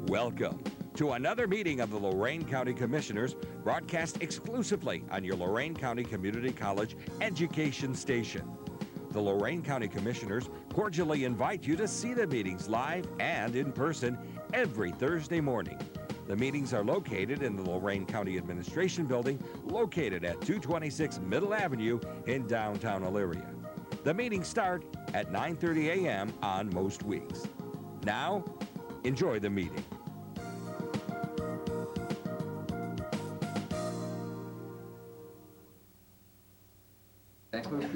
Welcome to another meeting of the Lorain County Commissioners, broadcast exclusively on your Lorain County Community College education station. The Lorain County Commissioners cordially invite you to see the meetings live and in person every Thursday morning. The meetings are located in the Lorain County Administration Building, located at 226 Middle Avenue in downtown Elyria. The meetings start at 9:30 a.m. on most weeks. Now, enjoy the meeting.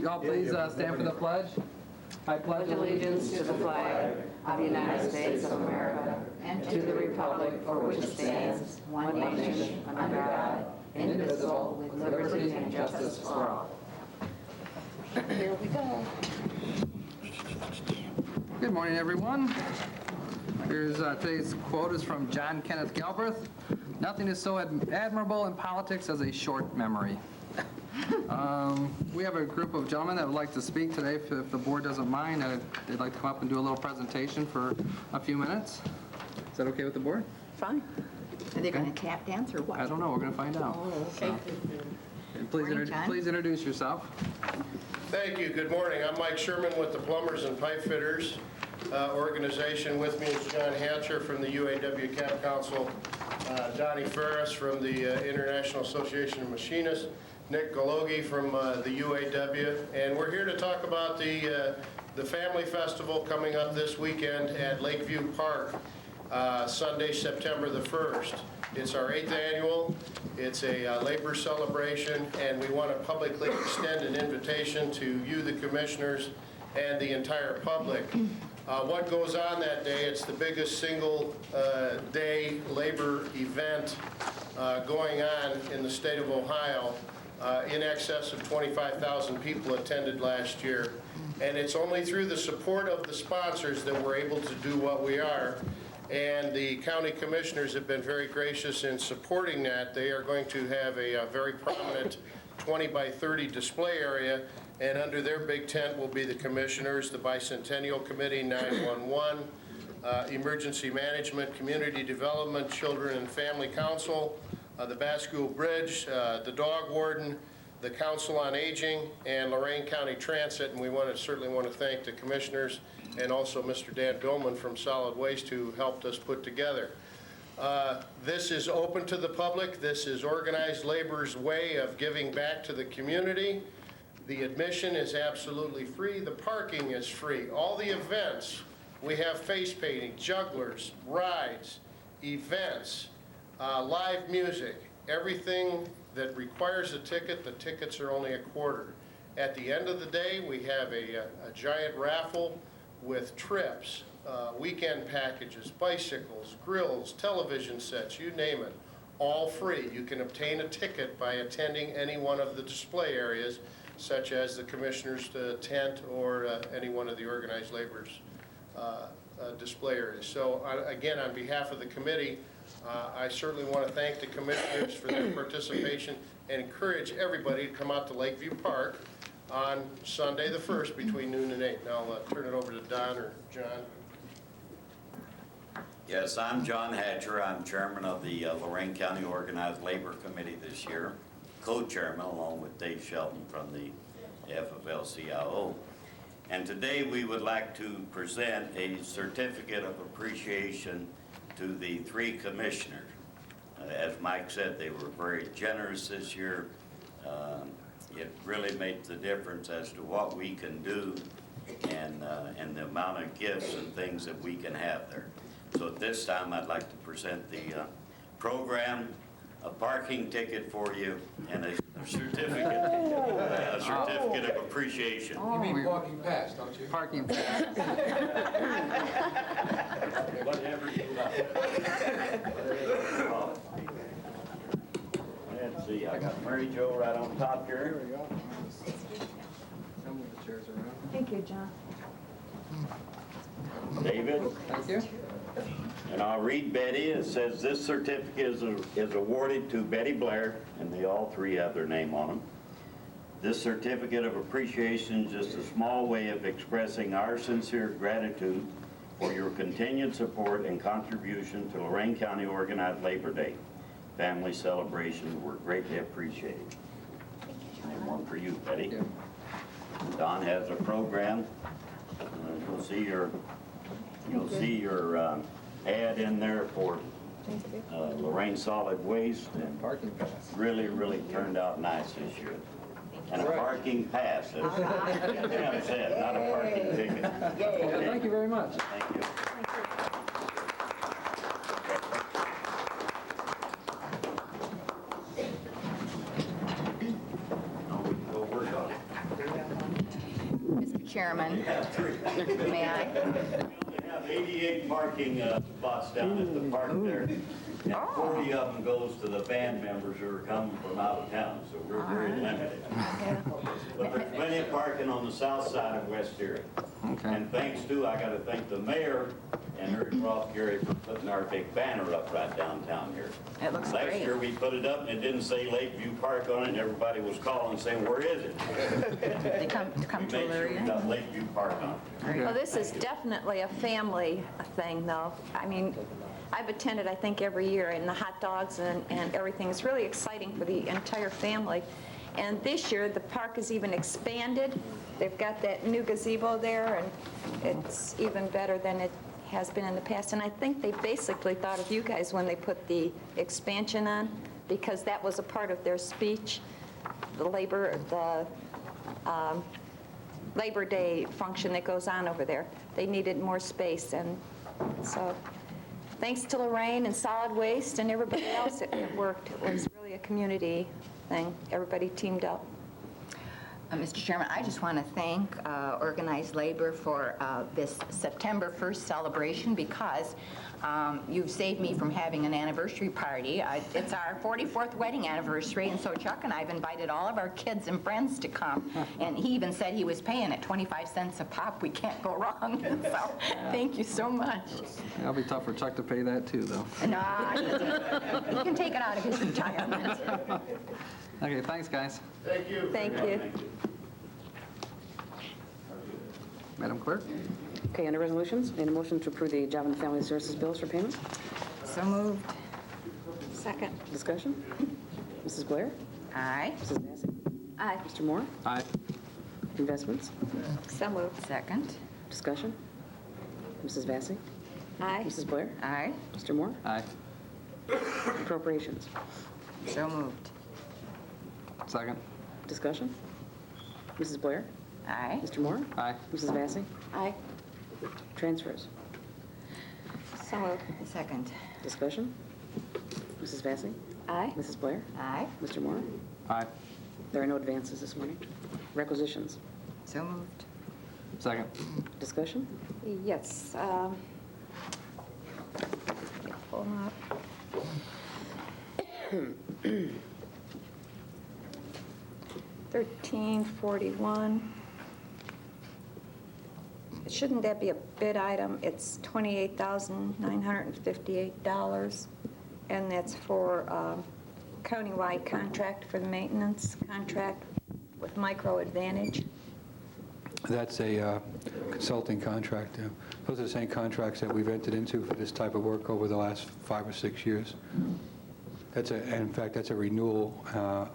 Y'all please stand for the pledge. I pledge allegiance to the flag of the United States of America and to the republic for which it stands, one nation, under God, indivisible, with liberty and justice for all. Here we go. Good morning, everyone. Here's today's quote is from John Kenneth Galbraith. Nothing is so admirable in politics as a short memory. We have a group of gentlemen that would like to speak today. If the board doesn't mind, they'd like to come up and do a little presentation for a few minutes. Is that okay with the board? Fine. Are they going to tap dance or what? I don't know. We're going to find out. Oh, okay. And please introduce yourself. Thank you. Good morning. I'm Mike Sherman with the Plumbers and Pipe Fitters organization. With me is John Hatcher from the UAW Cap Council, Donnie Ferris from the International Association of Machinists, Nick Galogi from the UAW, and we're here to talk about the Family Festival coming up this weekend at Lakeview Park, Sunday, September the 1st. It's our 8th annual. It's a labor celebration, and we want to publicly extend an invitation to you, the commissioners, and the entire public. What goes on that day, it's the biggest single day labor event going on in the state of Ohio. In excess of 25,000 people attended last year. And it's only through the support of the sponsors that we're able to do what we are. And the county commissioners have been very gracious in supporting that. They are going to have a very prominent 20 by 30 display area, and under their big tent will be the commissioners, the Bicentennial Committee, 911, Emergency Management, Community Development, Children and Family Council, the Bascule Bridge, the Dog Warden, the Council on Aging, and Lorain County Transit. And we certainly want to thank the commissioners and also Mr. Dan Billman from Solid Waste who helped us put together. This is open to the public. This is organized labor's way of giving back to the community. The admission is absolutely free. The parking is free. All the events, we have face painting, jugglers, rides, events, live music, everything that requires a ticket. The tickets are only $25. At the end of the day, we have a giant raffle with trips, weekend packages, bicycles, grills, television sets, you name it, all free. You can obtain a ticket by attending any one of the display areas, such as the commissioner's tent or any one of the organized labor's display areas. So again, on behalf of the committee, I certainly want to thank the commissioners for their participation and encourage everybody to come out to Lakeview Park on Sunday the 1st between noon and 8. Now I'll turn it over to Don or John. Yes, I'm John Hatcher. I'm chairman of the Lorain County Organized Labor Committee this year, co-chairman along with Dave Shelton from the FFL-CIO. And today we would like to present a certificate of appreciation to the 3 commissioners. As Mike said, they were very generous this year. It really made the difference as to what we can do and the amount of gifts and things that we can have there. So at this time, I'd like to present the program, a parking ticket for you, and a certificate of appreciation. You mean walking past, don't you? Parking pass. Whatever you like. Let's see, I got Mary Jo right on top here. Here we go. Some of the chairs around. Thank you, John. David. Thank you. And I'll read Betty. It says, this certificate is awarded to Betty Blair, and they all 3 have their name on them. This certificate of appreciation is just a small way of expressing our sincere gratitude for your continued support and contribution to Lorain County Organized Labor Day family celebration. We're greatly appreciated. And one for you, Betty. Don has a program. You'll see your ad in there for Lorain Solid Waste, and Parking pass. really turned out nice this year. And a parking pass, as Tim said, not a parking ticket. Yeah, thank you very much. Thank you. We'll work on it. Mr. Chairman, may I? We have 88 parking spots down at the park there, and 40 of them goes to the band members who are coming from out of town, so we're very limited. But there's plenty of parking on the south side of West Erie. Okay. And thanks to, I gotta thank the mayor and Eric Roth Gary for putting our big banner up right downtown here. It looks Last great. year we put it up and it didn't say Lakeview Park on it, and everybody was calling saying, where is it? They come We to made sure we Lorain? got Lakeview Park on it. Well, this is definitely a family thing, though. I mean, I've attended, I think, every year, and the hot dogs and everything is really exciting for the entire family. And this year, the park is even expanded. They've got that new gazebo there, and it's even better than it has been in the past. And I think they basically thought of you guys when they put the expansion on, because that was a part of their speech, the Labor Day function that goes on over there. They needed more space, and so thanks to Lorain and Solid Waste and everybody else, it worked. It was really a community thing. Everybody teamed up. Mr. Chairman, I just want to thank Organized Labor for this September 1st celebration, because you've saved me from having an anniversary party. It's our 44th wedding anniversary, and so Chuck and I have invited all of our kids and friends to come, and he even said he was paying at 25 cents a pop. We can't go wrong, so thank you so much. It'll be tough for Chuck to pay that too, though. Nah, he can take it out of his retirement. Okay, thanks, guys. Thank you. Thank you. Madam Clerk? Okay, under resolutions, need a motion to approve the Job and Family Services bills for payment. So moved. Second. Discussion? Mrs. Blair? Aye. Mrs. Vacy? Aye. Mr. Moore? Aye. Investments? So moved. Second. Discussion? Mrs. Vacy? Aye. Mrs. Blair? Aye. Mr. Moore? Aye. Appropriations? So moved. Second? Discussion? Mrs. Blair? Aye. Mr. Moore? Aye. Mrs. Vacy? Aye. Transfers? So moved. Second. Discussion? Mrs. Vacy? Aye. Mrs. Blair? Aye. Mr. Moore? Aye. There are no advances this morning. Requisitions? So moved. Second? Discussion? Yes. Pull them up. $13.41. Shouldn't that be a bid item? It's $28,958, and that's for countywide contract for the maintenance contract with Micro Advantage. That's a consulting contract. Those are the same contracts that we've entered into for this type of work over the last 5 or 6 years. In fact, that's a renewal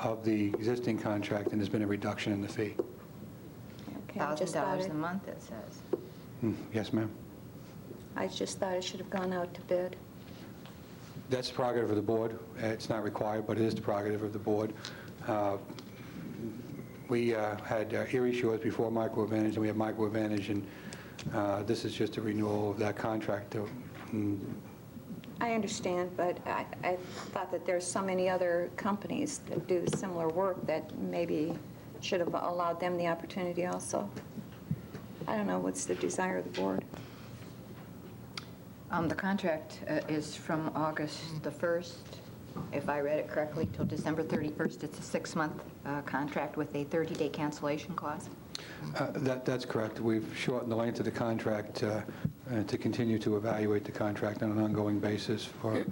of the existing contract, and there's been a reduction in the fee. Okay, I just thought $1,000 it- a month, it says. Yes, ma'am. I just thought it should have gone out to bid. That's the prerogative of the board. It's not required, but it is the prerogative of the board. We had Erie Shores before Micro Advantage, and we have Micro Advantage, and this is just a renewal of that contract. I understand, but I thought that there's so many other companies that do similar work that maybe should have allowed them the opportunity also. I don't know, what's the desire of the board? The contract is from August the 1st, if I read it correctly, till December 31st. It's a 6-month contract with a 30-day cancellation clause. That's correct. We've shortened the length of the contract to continue to evaluate the contract on an ongoing basis for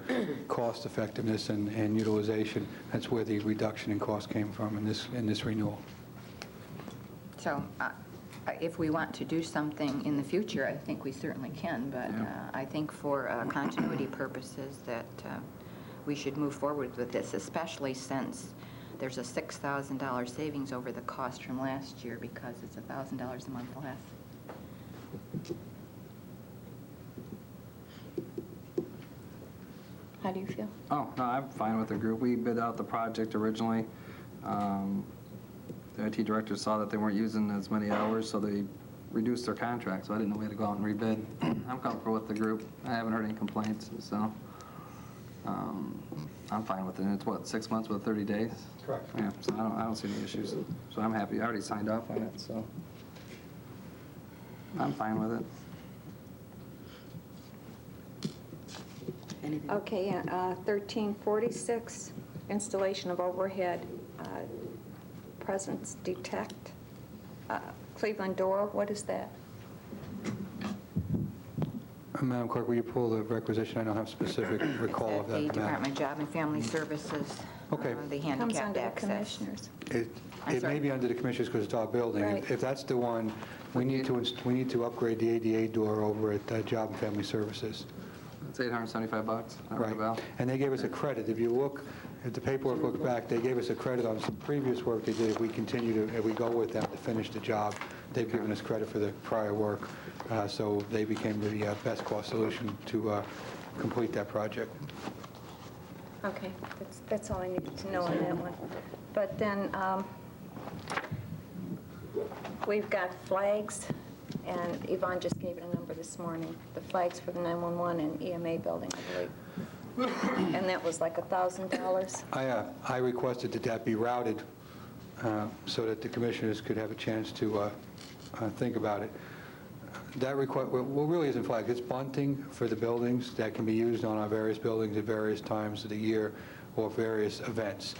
cost effectiveness and utilization. That's where the reduction in cost came from in this renewal. So if we want to do something in the future, I think we certainly can, but I think for continuity purposes that we should move forward with this, especially since there's a $6,000 savings over the cost from last year because it's $1,000 a month less. How do you feel? Oh, no, I'm fine with the group. We bid out the project originally. The IT director saw that they weren't using as many hours, so they reduced their contract, so I didn't know we had to go out and rebid. I'm comfortable with the group. I haven't heard any complaints, so I'm fine with it. And it's what, 6 months with 30 days? Correct. Yeah, so I don't see any issues. So I'm happy. I already signed off on it, so I'm fine with it. Anything? Okay, 1346, installation of overhead presence detect. Cleveland door, what is that? Madam Clerk, will you pull the requisition? I don't have specific recall of It's that. at the Madam. Department of Job and Family Services. Okay. The Comes handicapped under the access. commissioners. It I'm may sorry. be under the commissioners because it's our building. Right. If that's the one, we need to upgrade the ADA door over at Job and Family Services. It's $875. That rang a bell. And they gave us a credit. If you look, if the paperwork looks back, they gave us a credit on some previous work they did. If we continue to, if we go with them to finish the job, they've given us credit for the prior work. So they became the best cost solution to complete that project. Okay, that's all I needed to know on that one. But then, we've got flags, and Yvonne just gave it a number this morning, the flags for the 911 and EMA building, I believe. And that was like $1,000. I requested that that be routed so that the commissioners could have a chance to think about it. That request, well, really isn't flagged. It's bunting for the buildings that can be used on our various buildings at various times of the year or various events.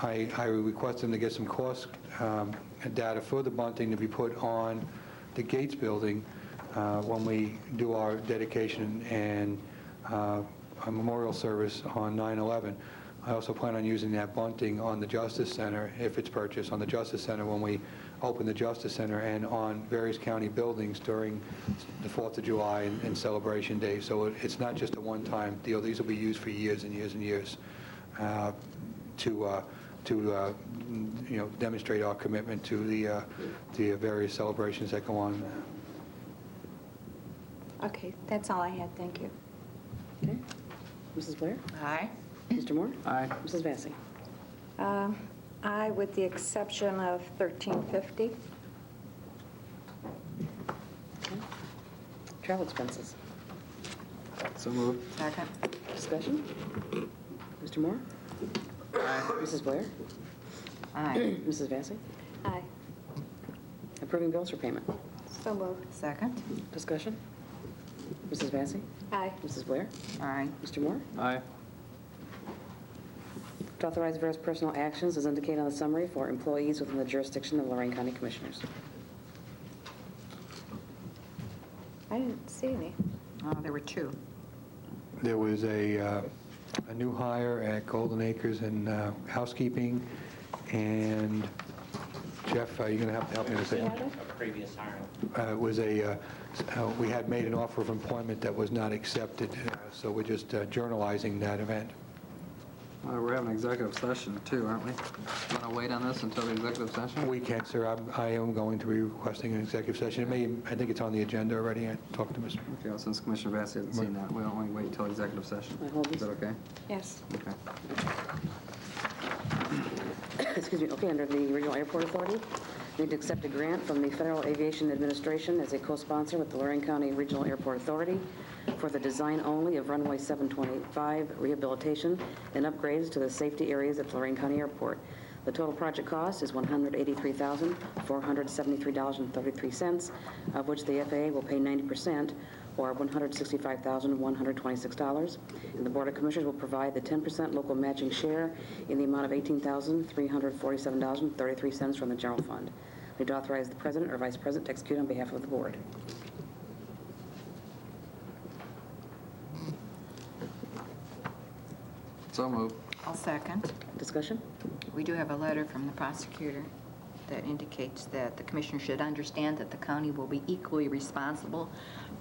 I requested them to get some cost data for the bunting to be put on the Gates building when we do our dedication and a memorial service on 9/11. I also plan on using that bunting on the Justice Center, if it's purchased, on the Justice Center when we open the Justice Center and on various county buildings during the 4th of July and Celebration Day. So it's not just a one-time deal. These will be used for years and years and years to demonstrate our commitment to the various celebrations that go on. Okay, that's all I had, thank you. Okay. Mrs. Blair? Aye. Mr. Moore? Aye. Mrs. Vacy? Aye, with the exception of 1350. Okay. Travel expenses. So moved. Second. Discussion? Mr. Moore? Aye. Mrs. Blair? Aye. Mrs. Vacy? Aye, Approving bills for payment. so moved. Second. Discussion? Mrs. Vacy? Aye, Mrs. Blair? Aye. Mr. Moore? Aye. To authorize various personal actions as indicated on the summary for employees within the jurisdiction of Lorain County Commissioners. I didn't see any. There were two. There was a new hire at Golden Acres in housekeeping, and Jeff, are you going to have to help me with that? A previous hiring. It was we had made an offer of employment that was not accepted, so we're just journalizing that event. We're having an executive session too, aren't we? Want to wait on this until the executive session? We can, sir. I am going to be requesting an executive session. I think it's on the agenda already. I talked to Ms. Okay, well, since Commissioner Vacy hasn't seen that, we'll only wait until executive session. I hold Is that okay? Yes. Okay. Excuse me, okay, under the Regional Airport Authority, need to accept a grant from the Federal Aviation Administration as a co-sponsor with the Lorain County Regional Airport Authority for the design only of runway 725 rehabilitation and upgrades to the safety areas at Lorain County Airport. The total project cost is $183,473.33, of which the FAA will pay 90%, or $165,126, and the Board of Commissioners will provide the 10% local matching share in the amount of $18,347.33 from the general fund. Need to authorize the President or Vice President to execute on behalf of the Board. So moved. I'll second. Discussion? We do have a letter from the prosecutor. that indicates that the commissioner should understand that the county will be equally responsible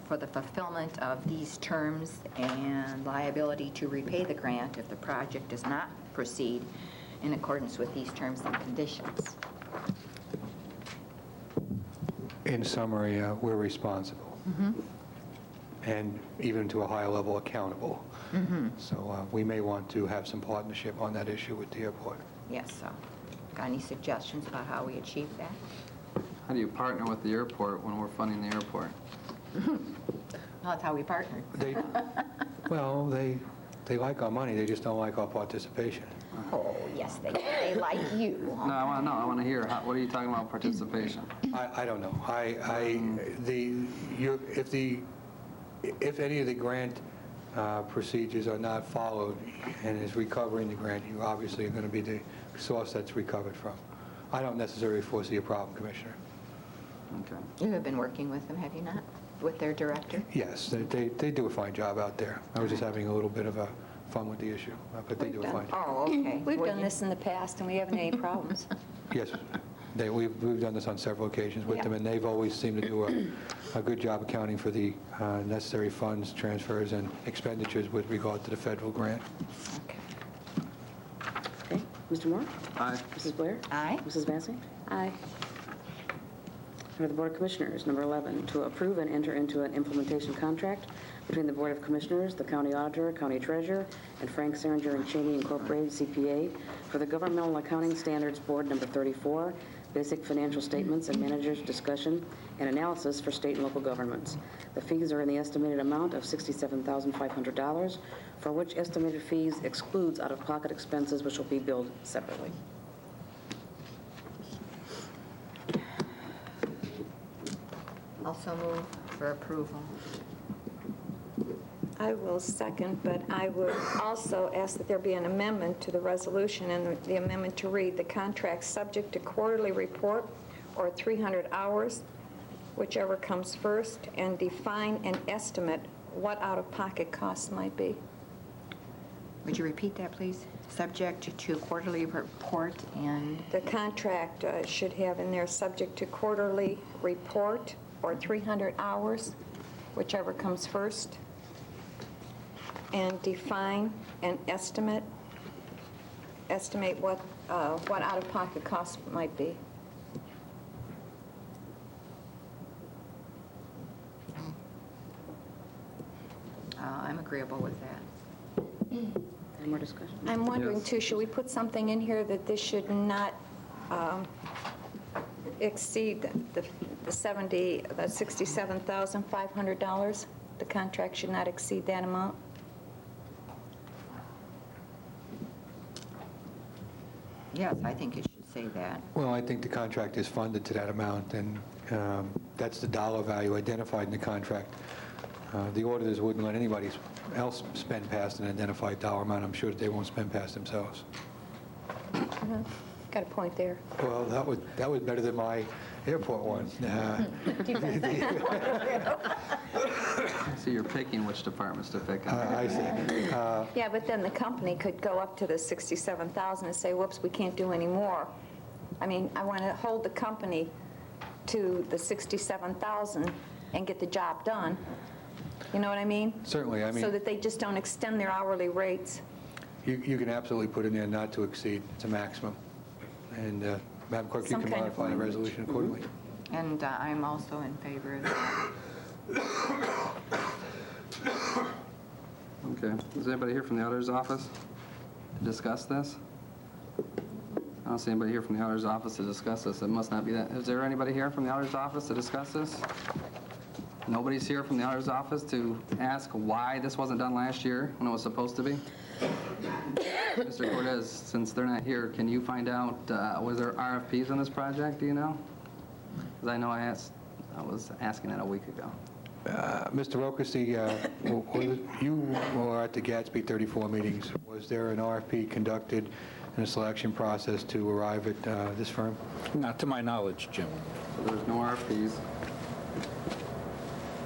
for the fulfillment of these terms and liability to repay the grant if the project does not proceed in accordance with these terms and conditions. In summary, we're responsible. And even to a higher level, accountable. So we may want to have some partnership on that issue with the airport. Yes, so got any suggestions about how we achieve that? How do you partner with the airport when we're funding the airport? Well, that's how we partnered. Well, they like our money, they just don't like our participation. Oh, yes, they like you. No, I want to know. I want to hear. What are you talking about participation? I don't know. If any of the grant procedures are not followed and is recovering the grant, you obviously are going to be the source that's recovered from. I don't necessarily foresee a problem, Commissioner. Okay. You have been working with them, have you not? With their director? Yes, they do a fine job out there. I was just having a little bit of fun with the issue, but they do a fine job. Oh, okay. We've Well, done this in the past, and we haven't had any problems. Yes, we've done this on several occasions with Yeah. them, and they've always seemed to do a good job accounting for the necessary funds, transfers, and expenditures with regard to the federal grant. Okay. Okay, Mr. Moore? Aye. Mrs. Blair? Aye. Mrs. Vacy? Aye. Under the Board of Commissioners, number 11, to approve and enter into an implementation contract between the Board of Commissioners, the County Auditor, County Treasurer, and Frank Seringer and Cheney Incorporated, CPA, for the Governmental Accounting Standards Board number 34, Basic Financial Statements and Managers Discussion and Analysis for State and Local Governments. The fees are in the estimated amount of $67,500, for which estimated fees excludes out-of-pocket expenses, which will be billed separately. Also move for approval. I will second, but I would also ask that there be an amendment to the resolution, and the amendment to read, the contract subject to quarterly report or 300 hours, whichever comes first, and define and estimate what out-of-pocket costs might be. Would you repeat that, please? Subject to quarterly report and... The contract should have in there, subject to quarterly report or 300 hours, whichever comes first, and define and estimate what out-of-pocket costs might be. I'm agreeable with that. Any more discussion? I'm wondering, Yes. too, should we put something in here that this should not exceed the $67,500? The contract should not exceed that amount? Yes, I think it should say that. Well, I think the contract is funded to that amount, and that's the dollar value identified in the contract. The auditors wouldn't let anybody else spend past an identified dollar amount. I'm sure that they won't spend past themselves. Got a point there. Well, that was better than my airport one. I see you're picking which departments to pick on. I see. Yeah, but then the company could go up to the $67,000 and say, whoops, we can't do any more. I mean, I want to hold the company to the $67,000 and get the job done. You know what I mean? Certainly, I mean, So that they just don't extend their hourly rates. you can absolutely put in there not to exceed. It's a maximum. And Madam Clerk, you Some can kind of modify the language. resolution accordingly. And I'm also in favor of that. Okay. Is anybody here from the auditor's office to discuss this? I don't see anybody here from the auditor's office to discuss this. It must not be that. Is there anybody here from the auditor's office to discuss this? Nobody's here from the auditor's office to ask why this wasn't done last year when it was supposed to be? Mr. Cortez, since they're not here, can you find out, was there RFPs on this project, do you know? Because I know I was asking that a week ago. Mr. Rokas, you were at the Gatsby 34 meetings. Was there an RFP conducted in a selection process to arrive at this firm? Not to my knowledge, Jim. So there's no RFPs.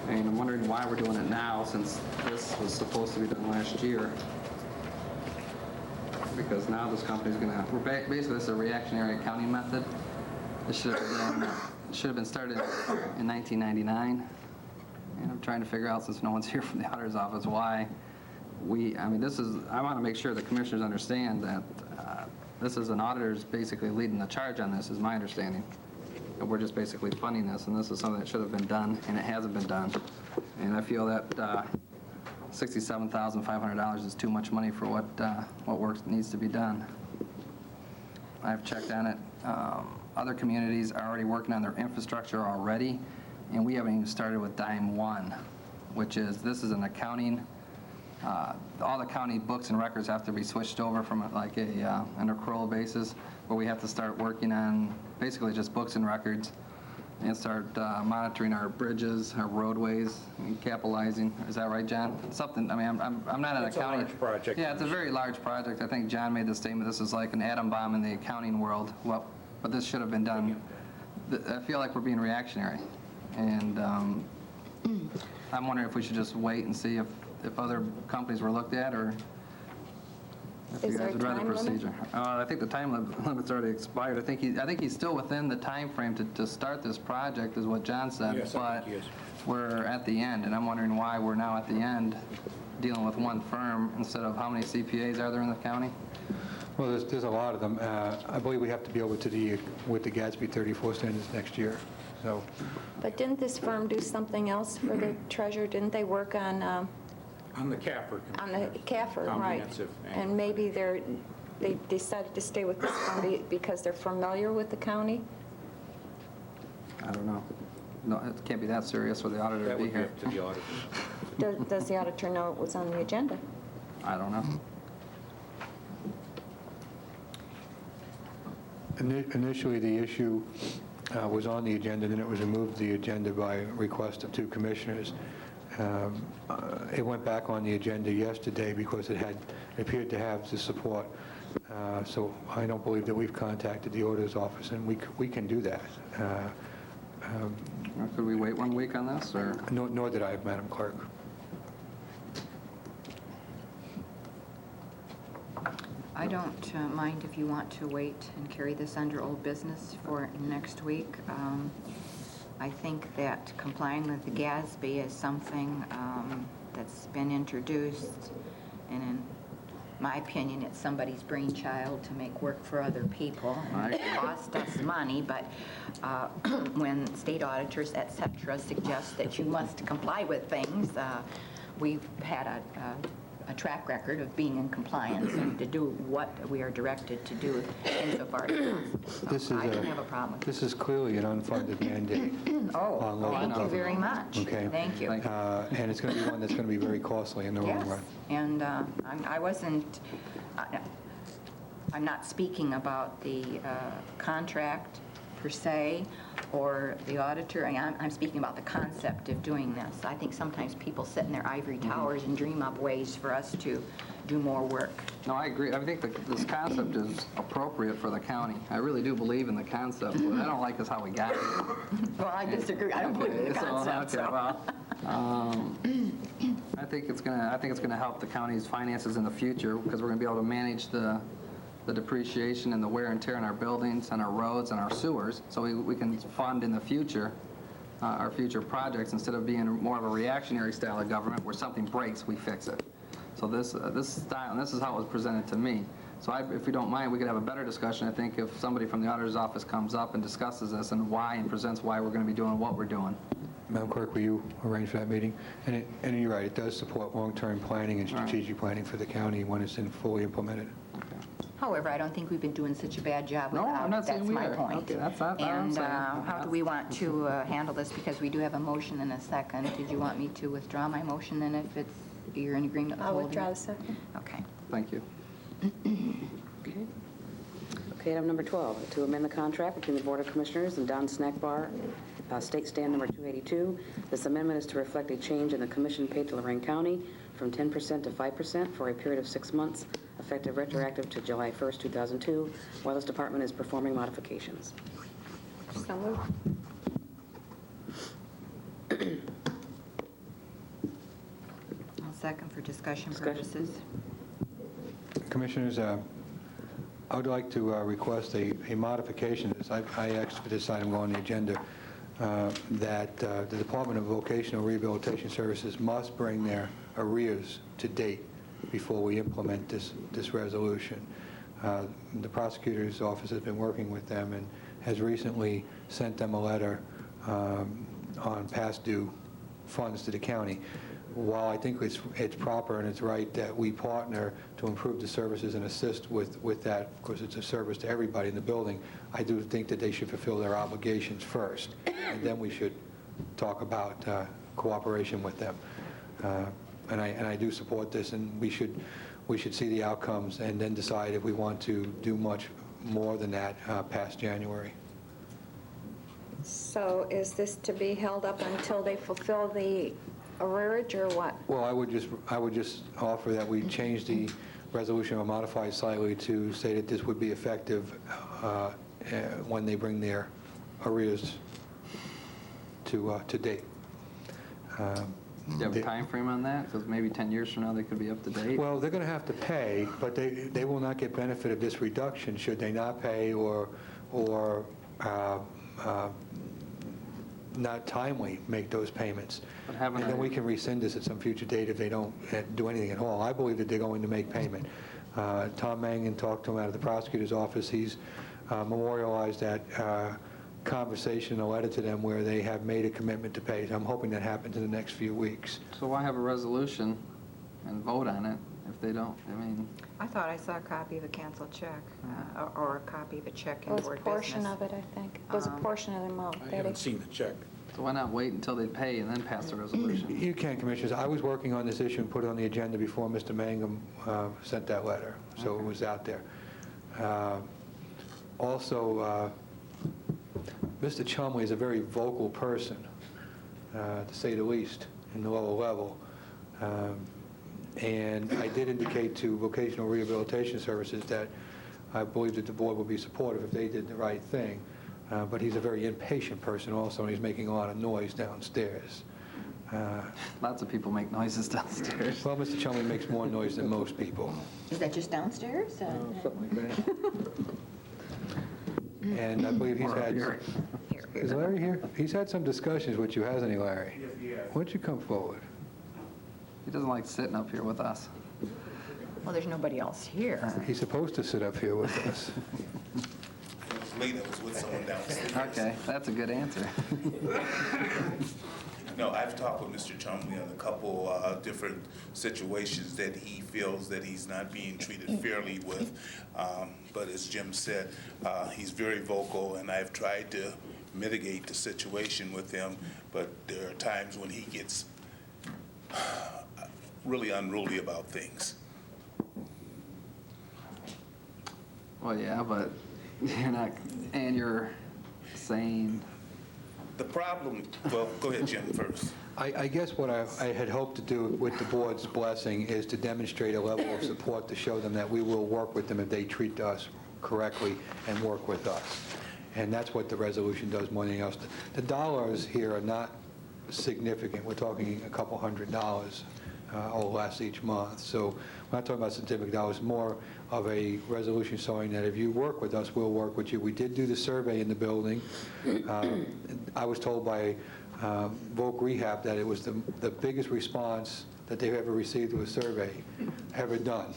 And I'm wondering why we're doing it now, since this was supposed to be done last year. Because now this company's going to, basically this is a reactionary accounting method. It should have been started in 1999. And I'm trying to figure out, since no one's here from the auditor's office, why I want to make sure the commissioners understand that this is an auditor's basically leading the charge on this, is my understanding. And we're just basically funding this, and this is something that should have been done, and it hasn't been done. And I feel that $67,500 is too much money for what work needs to be done. I've checked on it. Other communities are already working on their infrastructure already, and we haven't even started with dime one, which is, this is an accounting, all the county books and records have to be switched over from an accrual basis, where we have to start working on basically just books and records and start monitoring our bridges, our roadways, and capitalizing. Is that right, John? Something, I mean, I'm not an accounting. It's a large project. Yeah, it's a very large project. I think John made the statement, this is like an atom bomb in the accounting world. Well, but this should have been done. I feel like we're being reactionary. And I'm wondering if we should just wait and see if other companies were looked at, or if you guys would rather procedure. I think the time limit's already expired. I think he's still within the time frame to start this project, is what John said. Yes, I think he is. We're at the end, and I'm wondering why we're now at the end dealing with one firm instead of how many CPAs are there in the county? Well, there's a lot of them. I believe we have to be over to with the Gatsby 34 standards next year. So, But didn't this firm do something else for the treasurer? Didn't they work on On the CAFR. the CAFR, right? Comprehensive. And maybe they decided to stay with this firm because they're familiar with the county? I don't know. No, it can't be that serious for the auditor That to be would be here. up to the auditor. Does the auditor know it was on the agenda? I don't know. initially, the issue was on the agenda, then it was removed the agenda by request of two commissioners. It went back on the agenda yesterday because it appeared to have the support. So I don't believe that we've contacted the auditor's office, and we can do that. Could we wait 1 week on this, or? Nor did I, Madam Clerk. I don't mind if you want to wait and carry this under old business for next week. I think that complying with the GASB is something that's been introduced, and in my opinion, it's somebody's brainchild to make work for other people. And it costs us money, but when state auditors, et cetera, suggest that you must comply with things, we've had a track record of being in compliance and to do what we are directed to do insofar as possible. So I don't have a problem with This is clearly an unfunded mandate. on local thank you government. very much. Okay. Thank you. And it's going to be one that's going to be very costly in the long Yes, run. and I'm not speaking about the contract per se, or the auditor. I'm speaking about the concept of doing this. I think sometimes people sit in their ivory towers and dream up ways for us to do more work. No, I agree. I think this concept is appropriate for the county. I really do believe in the concept. What I don't like is how we got here. Well, I disagree. I don't believe in the concept. Okay, well, I think it's gonna help the county's finances in the future, because we're gonna be able to manage the depreciation and the wear and tear on our buildings, and our roads, and our sewers, so we can fund in the future our future projects, instead of being more of a reactionary style of government where something breaks, we fix it. So this style, and this is how it was presented to me. So if you don't mind, we could have a better discussion, I think, if somebody from the auditor's office comes up and discusses this and presents why we're going to be doing what we're doing. Madam Clerk, will you arrange for that meeting? And you're right, it does support long-term planning and strategic planning for the county when it's fully implemented. However, I don't think we've been doing such a bad job No, without I'm not it. saying That's we my are. point. Okay, that's not what I'm And saying. how do we want to handle this? Because we do have a motion and a second. Did you want me to withdraw my motion then, if you're in agreement with I'll holding withdraw it? the second. Okay. Thank you. Okay, item number 12, to amend the contract between the Board of Commissioners and Don Snack Bar, State Stand Number 282. This amendment is to reflect a change in the commission paid to Lorain County from 10% to 5% for a period of 6 months, effective retroactive to July 1st, 2002, while this department is performing modifications. So moved. I'll second for discussion Discussion. purposes. Commissioners, I would like to request a modification of this. I asked for this item on the agenda, that the Department of Vocational Rehabilitation Services must bring their arrears to date before we implement this resolution. The prosecutor's office has been working with them and has recently sent them a letter on past due funds to the county. While I think it's proper and it's right that we partner to improve the services and assist with that, of course it's a service to everybody in the building, I do think that they should fulfill their obligations first, and then we should talk about cooperation with them. And I do support this, and we should see the outcomes and then decide if we want to do much more than that past January. So is this to be held up until they fulfill the arrearage, or what? Well, I would just offer that we change the resolution or modify it slightly to say that this would be effective when they bring their arrears to date. Do you have a time frame on that? Because maybe 10 years from now, they could be up to date? Well, they're going to have to pay, but they will not get benefit of this reduction should they not pay or not timely make those payments. And then we can rescind this at some future date if they don't do anything at all. I believe that they're going to make payment. Tom Mangan talked to him out of the prosecutor's office. He's memorialized that conversation in a letter to them where they have made a commitment to pay. So I'm hoping that happens in the next few weeks. So why have a resolution and vote on it if they don't? I mean, I thought I saw a copy of a canceled check, or a copy of a check It in was a Word portion Business. of it, I think. It was a portion of the amount. I Betty. haven't seen the check. so why not wait until they pay and then pass the resolution? You can, Commissioners. I was working on this issue and put it on the agenda before Mr. Mangum sent that letter, so it was out there. Also, Mr. Chumley is a very vocal person, to say the least, in the lower level. And I did indicate to Vocational Rehabilitation Services that I believe that the board would be supportive if they did the right thing. But he's a very impatient person also, and he's making a lot of noise downstairs. Lots of people make noises downstairs. Well, Mr. Chumley makes more noise than most people. Is that just downstairs? Something like that. And I believe he's had... Is Larry here? He's had some discussions with you, hasn't he, Larry? Yes, he has. Why don't you come forward? He doesn't like sitting up here with us. Well, there's nobody else here. He's supposed to sit up here with us. It was late, I was with someone downstairs. Okay, that's a good answer. No, I've talked with Mr. Chumley on a couple different situations that he feels that he's not being treated fairly with. But as Jim said, he's very vocal, and I've tried to mitigate the situation with him, but there are times when he gets really unruly about things. Well, yeah, but you're not, and you're saying... The problem, well, go ahead, Jim, first. I guess what I had hoped to do with the board's blessing is to demonstrate a level of support to show them that we will work with them if they treat us correctly and work with us. And that's what the resolution does more than anything else. The dollars here are not significant. We're talking a couple $100 or less each month. So we're not talking about significant dollars, more of a resolution showing that if you work with us, we'll work with you. We did do the survey in the building. I was told by Voc Rehab that it was the biggest response that they've ever received to a survey ever done.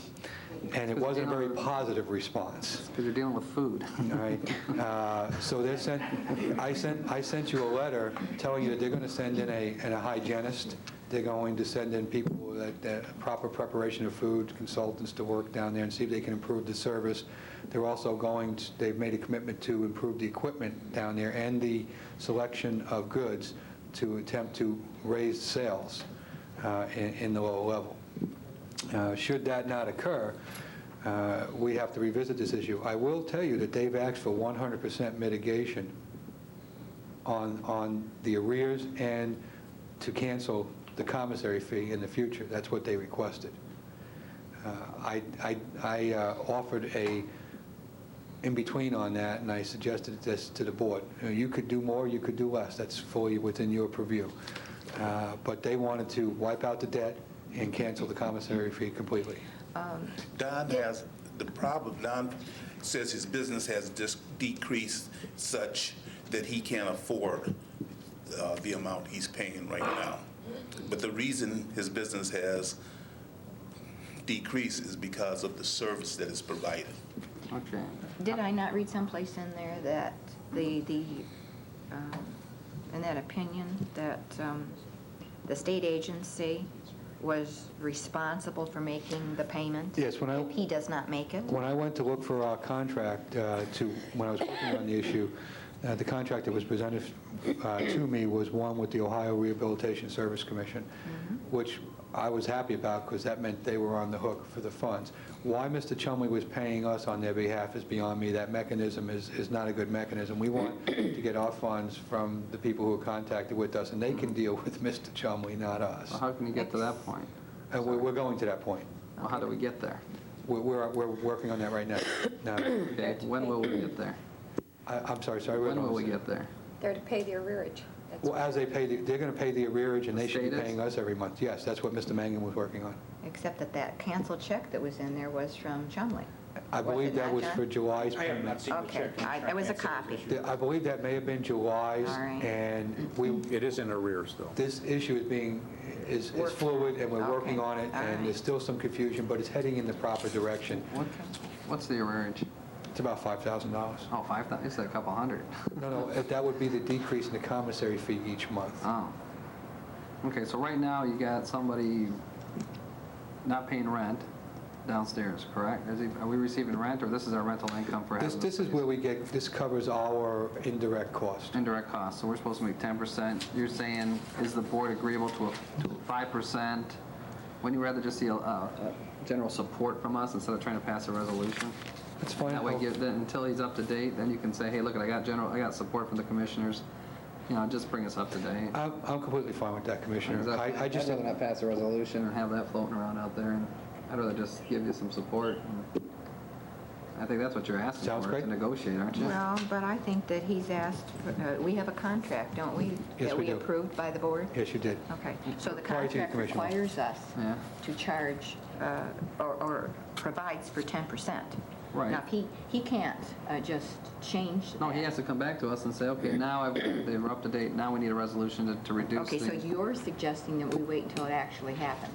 And it wasn't a very positive response. Because you're dealing with food. All right. So I sent you a letter telling you that they're going to send in a hygienist. They're going to send in people that proper preparation of food, consultants to work down there and see if they can improve the service. They're also they've made a commitment to improve the equipment down there and the selection of goods to attempt to raise sales in the lower level. Should that not occur, we have to revisit this issue. I will tell you that they've asked for 100% mitigation on the arrears and to cancel the commissary fee in the future. That's what they requested. I offered a in-between on that, and I suggested this to the board. You could do more, you could do less. That's fully within your purview. But they wanted to wipe out the debt and cancel the commissary fee completely. Don has the problem. Don says his business has decreased such that he can't afford the amount he's paying right now. But the reason his business has decreased is because of the service that is provided. Okay. Did I not read someplace in there that in that opinion, that the state agency was responsible for making the payment? Yes, if he does not make it? When I went to look for our contract, when I was working on the issue, the contract that was presented to me was one with the Ohio Rehabilitation Service Commission, which I was happy about because that meant they were on the hook for the funds. Why Mr. Chumley was paying us on their behalf is beyond me. That mechanism is not a good mechanism. We want to get our funds from the people who are contacted with us, and they can deal with Mr. Chumley, not us. Well, how can you get to that point? We're going to that point. Well, how do we get there? We're working on that right now. Okay, when will we get there? I'm sorry. When will we get there? They're to pay the arrearage. That's Well, as they pay, they're going to pay the arrearage, and The they should be state is? paying us every month. Yes, that's what Mr. Mangan was working on. Except that canceled check that was in there was from Chumley. I Was believe it that not, was John? for July's I have not payment. seen the Okay, check. that was a copy. I believe that may have been July's, All right. and It is in arrears, though. this issue is fluid, and we're working Okay. on it, All and right. there's still some confusion, but it's heading in the proper direction. What's the arrearage? It's about $5,000. Oh, 5,000, you said a couple hundred. No, that would be the decrease in the commissary fee each month. Oh. Okay, so right now you got somebody not paying rent downstairs, correct? Are we receiving rent, or this is our rental income for having This is where this covers our indirect cost. indirect costs, so we're supposed to make 10%. You're saying, is the board agreeable to a 5%? Wouldn't you rather just see a general support from us instead of trying to pass a resolution? That's fine. That way, then until he's up to date, then you can say, hey, look, I got support from the commissioners. You know, just bring us up to date. I'm completely fine with that, Commissioner. I'd rather not pass a resolution and have that floating around out there, and I'd rather just give you some support. And I think that's what you're asking Sounds for, great. to negotiate, aren't you? Well, but I think that he's asked, we have a contract, don't we? Yes, That we we do. approved by the board? Yes, you did. Okay, so the Prior to the contract commission. requires us Yeah. to charge, or provides for 10%. Right. Now, if he can't just change No, he that. has to come back to us and say, okay, now they're up to date, now we need a resolution to reduce Okay, so the... you're suggesting that we wait until it actually happens?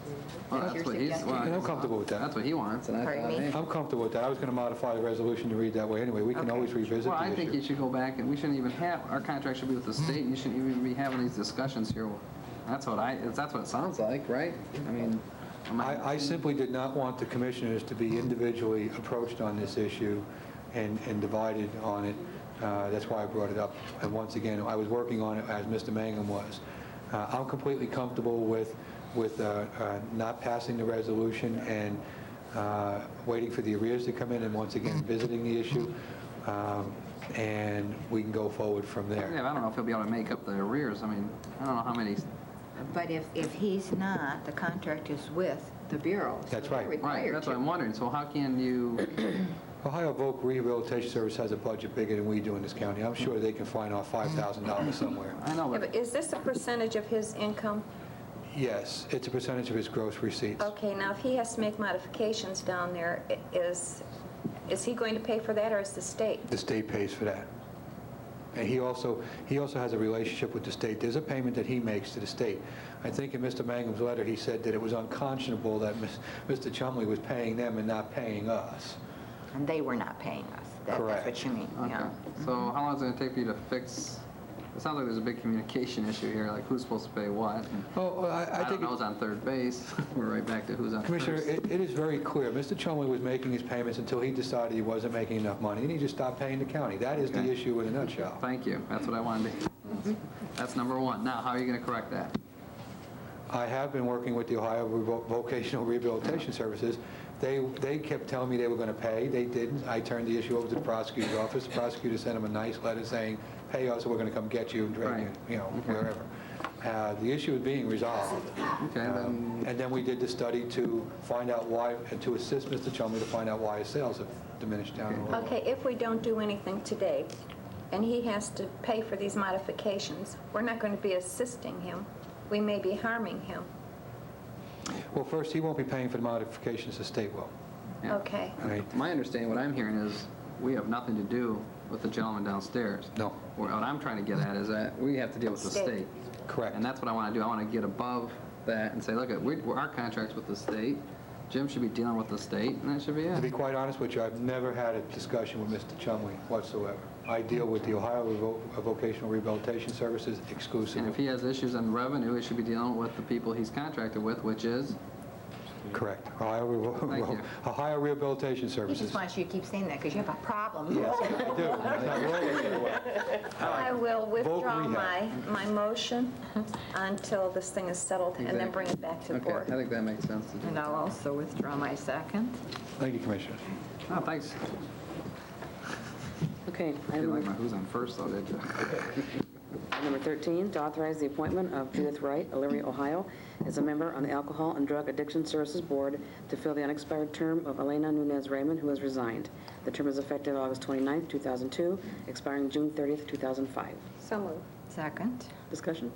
Well, That's your what he's... suggestion? And I'm comfortable with that. That's what he wants, and Pardon me? I'm comfortable with that. I was going to modify the resolution to read that way anyway. We can Okay. always revisit Well, the I think you issue. should go back, and we shouldn't even have, our contract should be with the state, and you shouldn't even be having these discussions here. That's what it sounds like, right? I mean... I simply did not want the commissioners to be individually approached on this issue and divided on it. That's why I brought it up. And once again, I was working on it as Mr. Mangum was. I'm completely comfortable with not passing the resolution and waiting for the arrears to come in and once again visiting the issue. And we can go forward from there. Yeah, I don't know if he'll be able to make up the arrears. I mean, I don't know how many... But if he's not, the contract is with the Bureau. so That's they're right. Right, required that's to. what I'm wondering. So how can you... Ohio Voc Rehabilitation Service has a budget bigger than we do in this county. I'm sure they can find off $5,000 somewhere. I know, Yeah, but... but is this a percentage of his income? Yes, it's a percentage of his gross receipts. Okay, now if he has to make modifications down there, is he going to pay for that, or is the state? The state pays for that. And he also has a relationship with the state. There's a payment that he makes to the state. I think in Mr. Mangum's letter, he said that it was unconscionable that Mr. Chumley was paying them and not paying us. And they were not paying us. Correct. That's what you mean, Okay. yeah. So how long is it going to take for you to fix... It sounds like there's a big communication issue here, like who's supposed to pay what. And Oh, I I think, don't know who's on third base. We're right back to who's on Commissioner, first. it is very clear. Mr. Chumley was making his payments until he decided he wasn't making enough money, and he just stopped paying the county. That is the Okay. issue in a nutshell. Thank you. That's what I wanted to... That's number one. Now, how are you going to correct that? I have been working with the Ohio Vocational Rehabilitation Services. They kept telling me they were going to pay. They didn't. I turned the issue over to the prosecutor's office. The prosecutor sent him a nice letter saying, pay us or we're going to come get you and drag you, wherever. The issue is being resolved. Okay, then... And then we did the study to find out why, and to assist Mr. Chumley to find out why his sales have diminished down a little. Okay, if we don't do anything today, and he has to pay for these modifications, we're not going to be assisting him. We may be harming him. Well, first, he won't be paying for the modifications, the state will. Yeah. Okay. Right. My understanding, what I'm hearing is we have nothing to do with the gentleman downstairs. No. What I'm trying to get at is that we have to deal with the state. Correct. And that's what I want to do. I want to get above that and say, look, our contract's with the state. Jim should be dealing with the state, and that should be To it. be quite honest with you, I've never had a discussion with Mr. Chumley whatsoever. I deal with the Ohio Vocational Rehabilitation Services And exclusively. if he has issues on revenue, he should be dealing with the people he's contracted with, which is, Correct. Thank you. Ohio Rehabilitation He Services. just wants you to keep saying that because you have a problem. Yes, I do. It's not rolling very well. I will withdraw rehab. my motion until this thing is settled and then bring it back to the okay, I board. think that makes sense to do. And I'll also withdraw my second. Thank you, Commissioners. Oh, thanks. Okay, You didn't like my who's on first, though, did you? Number 13, to authorize the appointment of Judith Wright, Elyria, Ohio, as a member on the Alcohol and Drug Addiction Services Board to fill the unexpired term of Elena Nunez Raymond, who has resigned. The term is effective August 29, 2002, expiring June 30, 2005. So moved. Second. Discussion?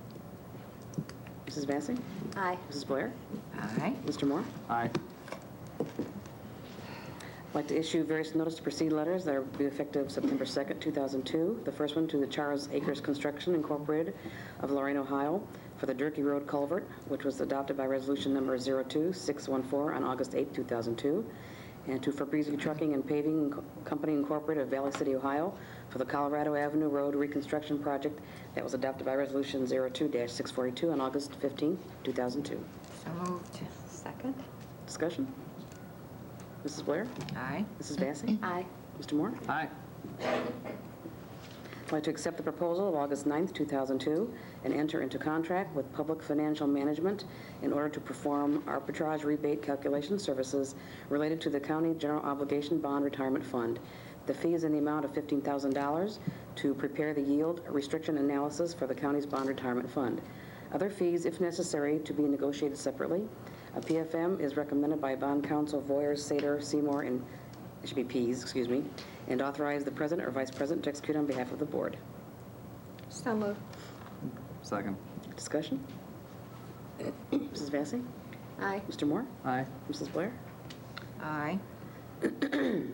Mrs. Vacy? Aye. Mrs. Blair? Aye. Mr. Moore? Aye. I'd like to issue various notice to proceed letters that will be effective September 2nd, 2002. The first one to the Charles Acres Construction Incorporated of Lorain, Ohio, for the Durkee Road Culvert, which was adopted by resolution number 02614 on August 8, 2002. And to Fabrizio Trucking and Paving Company Incorporated of Valley City, Ohio, for the Colorado Avenue Road Reconstruction Project that was adopted by resolution 02-642 on August 15, 2002. So moved. Second. Discussion? Mrs. Blair? Aye. Mrs. Vacy? Aye. Mr. Moore? Aye. I'd like to accept the proposal of August 9th, 2002, and enter into contract with Public Financial Management in order to perform arbitrage rebate calculation services related to the County General Obligation Bond Retirement Fund. The fee is in the amount of $15,000 to prepare the yield restriction analysis for the county's bond retirement fund. Other fees, if necessary, to be negotiated separately. A PFM is recommended by Bond Counsel Voyers, Sater, Seymour, and it should be Pease, excuse me, and authorize the President or Vice President to execute on behalf of the Board. So moved. Second. Discussion? Mrs. Vacy? Aye. Mr. Moore? Aye. Mrs. Blair? Aye. I'd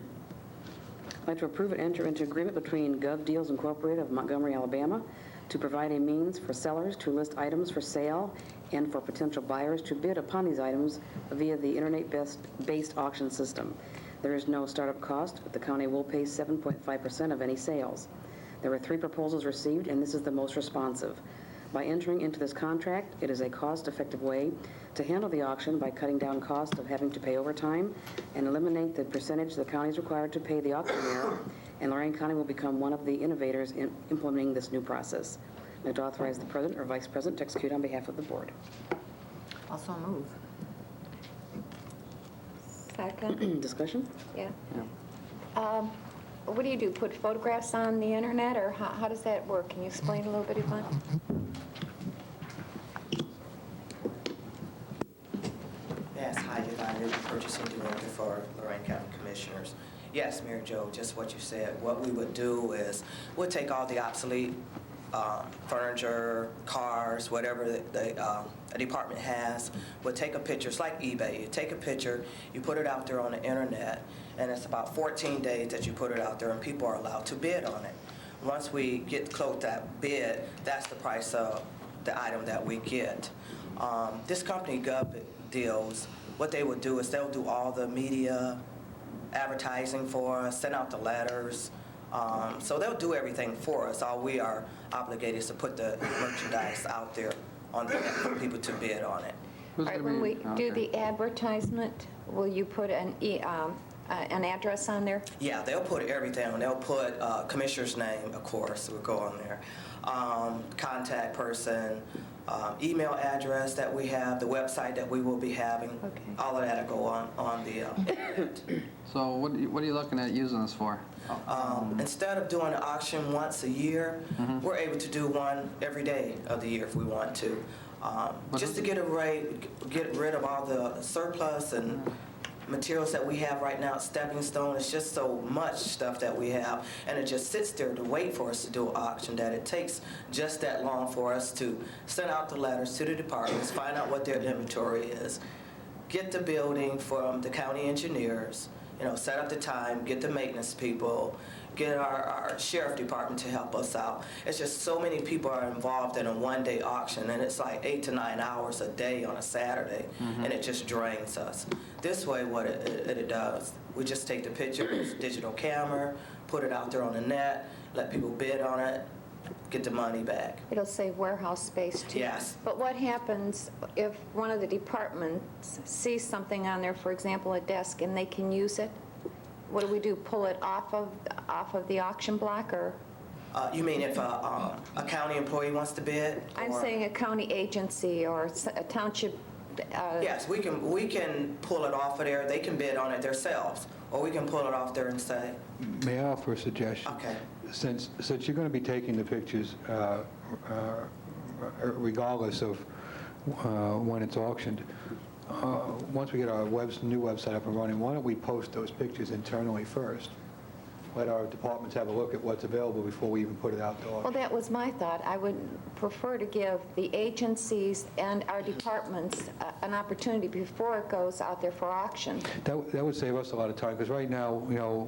like to approve and enter into agreement between Gov Deals Incorporated of Montgomery, Alabama, to provide a means for sellers to list items for sale and for potential buyers to bid upon these items via the internet-based auction system. There is no startup cost, but the county will pay 7.5% of any sales. There were 3 proposals received, and this is the most responsive. By entering into this contract, it is a cost-effective way to handle the auction by cutting down costs of having to pay overtime and eliminate the percentage the county is required to pay the auctioneer, and Lorain County will become one of the innovators in implementing this new process. I'd like to authorize the President or Vice President to execute on behalf of the Board. Also move. Second. Discussion? Yeah. What do you do, put photographs on the internet, or how does that work? Can you explain a little bit, Yvonne? Yes, hi, Yvonne, new purchasing director for Lorain County Commissioners. Yes, Mary Jo, just what you said. What we would do is we'll take all the obsolete furniture, cars, whatever a department has. We'll take a picture. It's like eBay. You take a picture, you put it out there on the internet, and it's about 14 days that you put it out there, and people are allowed to bid on it. Once we get close to that bid, that's the price of the item that we get. This company, Gov Deals, what they would do is they'll do all the media advertising for us, send out the letters. So they'll do everything for us. All we are obligated is to put the merchandise out there on the net for people to bid on it. All right, when we do the advertisement, will you put an address on there? Yeah, they'll put everything on. They'll put commissioner's name, of course, will go on there. Contact person, email address that we have, the website that we will be having. Okay. All of that will go on the So what are you looking at using this for? Instead of doing an auction once a year, we're able to do one every day of the year if we want to. Just to get rid of all the surplus and materials that we have right now at Stepping Stone. It's just so much stuff that we have, and it just sits there to wait for us to do an auction, that it takes just that long for us to send out the letters to the departments, find out what their inventory is, get the building from the county engineers, set up the time, get the maintenance people, get our sheriff department to help us out. It's just so many people are involved in a one-day auction, and it's like 8 to 9 hours a day on a Saturday, and it just drains us. This way, what it does, we just take the pictures, digital camera, put it out there on the net, let people bid on it, get the money back. It'll save warehouse space too. Yes. But what happens if one of the departments sees something on there, for example, a desk, and they can use it? What do we do, pull it off of the auction block, or? You mean if a county employee wants to bid? I'm or- saying a county agency or a township. Yes, we can pull it off of there. They can bid on it themselves, or we can pull it off there and say, May I offer a suggestion? okay. Since you're going to be taking the pictures regardless of when it's auctioned, once we get our new website up and running, why don't we post those pictures internally first? Let our departments have a look at what's available before we even put it out to auction. Well, that was my thought. I would prefer to give the agencies and our departments an opportunity before it goes out there for auction. That would save us a lot of time, because right now,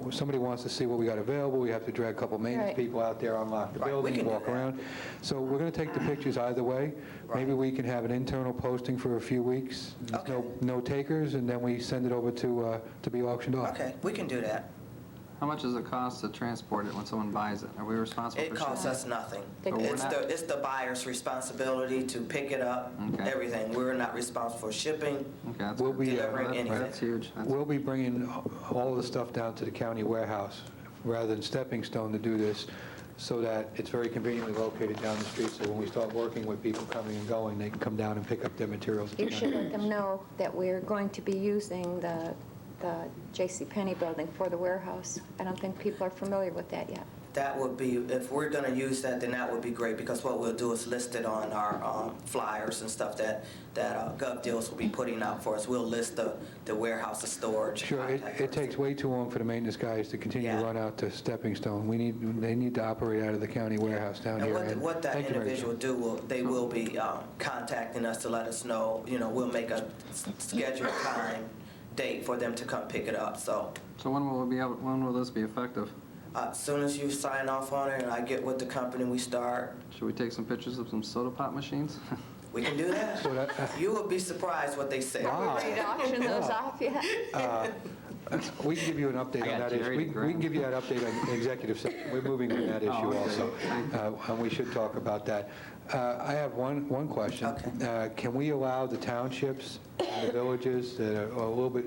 if somebody wants to see what we got available, we have to drag a couple maintenance Right. people out there, unlock the Right, we building, can do walk that. around. So we're going to take the pictures either way. Maybe we can have an internal posting for a few weeks. There's Okay. no takers, and then we send it over to be auctioned off. Okay, we can do that. How much does it cost to transport it when someone buys it? Are we responsible for It costs shipping? us nothing. They- But we're not- It's the buyer's responsibility to pick it up, Okay. everything. We're not responsible for shipping, Okay, that's We'll good. be, delivering That's- anything. That's huge. That's- We'll be bringing all of the stuff down to the county warehouse rather than Stepping Stone to do this, so that it's very conveniently located down the street, so when we start working with people coming and going, they can come down and pick up their materials. at the You should county. let them know that we're going to be using the JCPenney building for the warehouse. I don't think people are familiar with that yet. that would be, if we're going to use that, then that would be great, because what we'll do is list it on our flyers and stuff that Gov Deals will be putting out for us. We'll list the warehouse, the storage. Sure, contact it takes way too long for the maintenance guys to continue to Yeah. run out to Stepping Stone. They need to operate out of the county warehouse down here. And what that Thank you, Mary individual Jo. they will be contacting us to let us know, we'll make a scheduled time, date for them to come pick it up. So So when will this be effective? as soon as you sign off on it and I get with the company, we start, Should we take some pictures of some soda pop machines? we can do that. So that- You will be surprised what they say. Wow. Ready to auction those off yet? We can give you an update I on got that issue. Jerry We to we can grab. give you that update on the executive session. We're moving on that issue okay. also, Thank you. and we should talk about that. I have one question. Okay. Can we allow the townships and the villages that are a little bit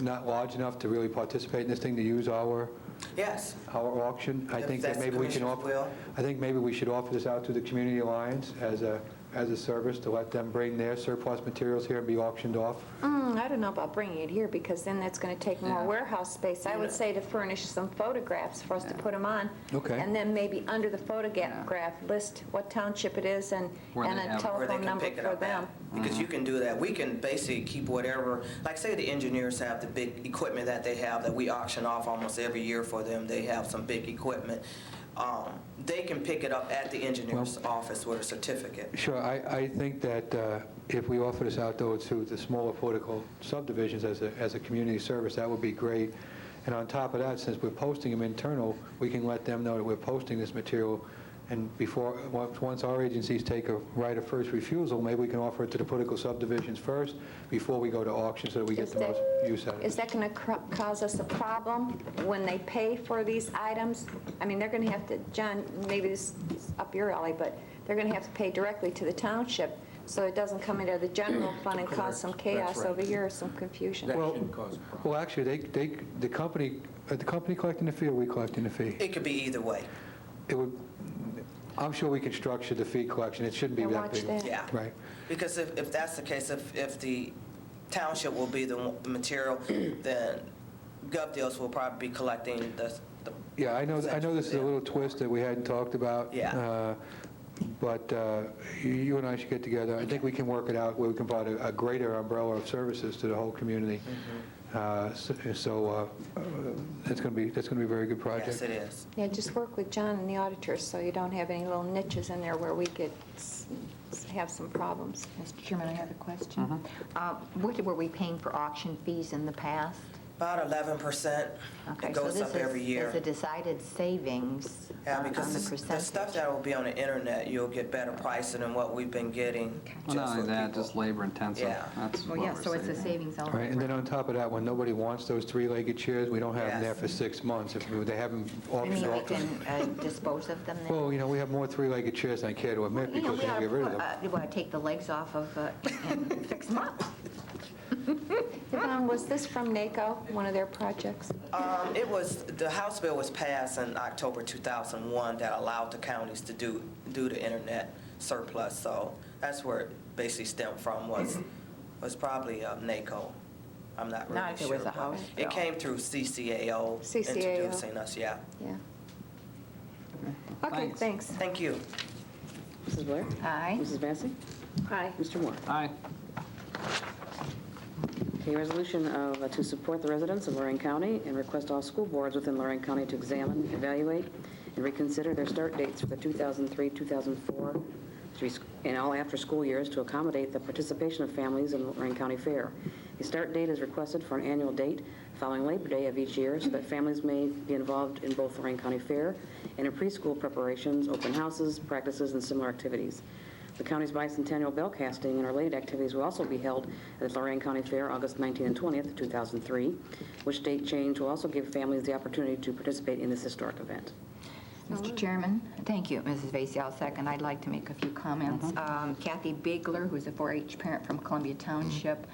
not large enough to really participate in this thing to use our Yes. auction? I If think that that's the maybe we can commission's will. I think maybe we should offer this out to the Community Alliance as a service to let them bring their surplus materials here and be auctioned off. I don't know about bringing it here, because then that's going to take more Yeah. warehouse space. I would say to furnish some photographs for us to put them on. Okay. And then maybe under the photograph, list what township it is and Where they a have it. Where they telephone can number pick it for up them. at. Because you can do that. We can basically keep whatever, like say the engineers have the big equipment that they have that we auction off almost every year for them. They have some big equipment. They can pick it up at the engineer's office with a certificate. Sure, I think that if we offer this out, though, to the smaller political subdivisions as a community service, that would be great. And on top of that, since we're posting them internal, we can let them know that we're posting this material, and once our agencies take a right of first refusal, maybe we can offer it to the political subdivisions first before we go to auction, so that we get the most use out of Is it. that going to cause us a problem when they pay for these items? I mean, they're going to have to, John, maybe this is up your alley, but they're going to have to pay directly to the township, so it doesn't come into the general fund and cause some chaos over here, or some confusion. Well, actually, the company collecting the fee, or we collecting the fee? It could be either way. It would, I'm sure we can structure the fee collection. It shouldn't be Yeah, that watch big. that. Yeah. Right. Because if that's the case, if the township will be the material, then Gov Deals will probably be collecting the Yeah, I know this is a little twist that we hadn't talked about. Yeah. But you and I should get together. I think we can work it out where we can provide a greater umbrella of services to the whole community. So that's going to be a very good project. Yes, it is. Yeah, just work with John and the auditors, so you don't have any little niches in there where we could have some problems. Mr. Chairman, I have a question. Were we paying for auction fees in the past? About 11%. Okay, It so goes this up every year. is a decided savings Yeah, on the because the percentage. stuff that will be on the internet, you'll get better pricing than what we've been getting. Well, not just only with that, people. just labor intensive. Yeah. That's Well, what yeah, we're so it's a saving. savings all Right, and then around. on top of that, when nobody wants those three-legged chairs, we don't have them there Yes. for 6 months. If they have them I auctioned mean, we off. can dispose of them then? Well, we have more three-legged chairs than I care to admit You know, because we we ought have to to get rid of them. you want to take the legs off of and fix them up. Yvonne, was this from NACO, one of their projects? The House bill was passed in October 2001 that allowed the counties to do the internet surplus. So that's where it basically stemmed from, was probably NACO. I'm not really Not if it sure. was a but House bill. It came through CCAO introducing us, yeah. Yeah. Okay, thanks. Thank you. Mrs. Blair? Aye. Mrs. Vacy? Aye. Mr. Moore? Aye. A resolution to support the residents of Lorain County and request all school boards within Lorain County to examine, evaluate, and reconsider their start dates for the 2003-2004 and all after-school years to accommodate the participation of families in Lorain County Fair. A start date is requested for an annual date following Labor Day of each year so that families may be involved in both Lorain County Fair and in preschool preparations, open houses, practices, and similar activities. The county's bicentennial bell casting and related activities will also be held at the Lorain County Fair August 19th and 20th, 2003, which date change will also give families the opportunity to participate in this historic event. Mr. Chairman, thank you, Mrs. Vacy. I'll second. I'd like to make a few comments. Kathy Bigler, who's a 4-H parent from Columbia Township,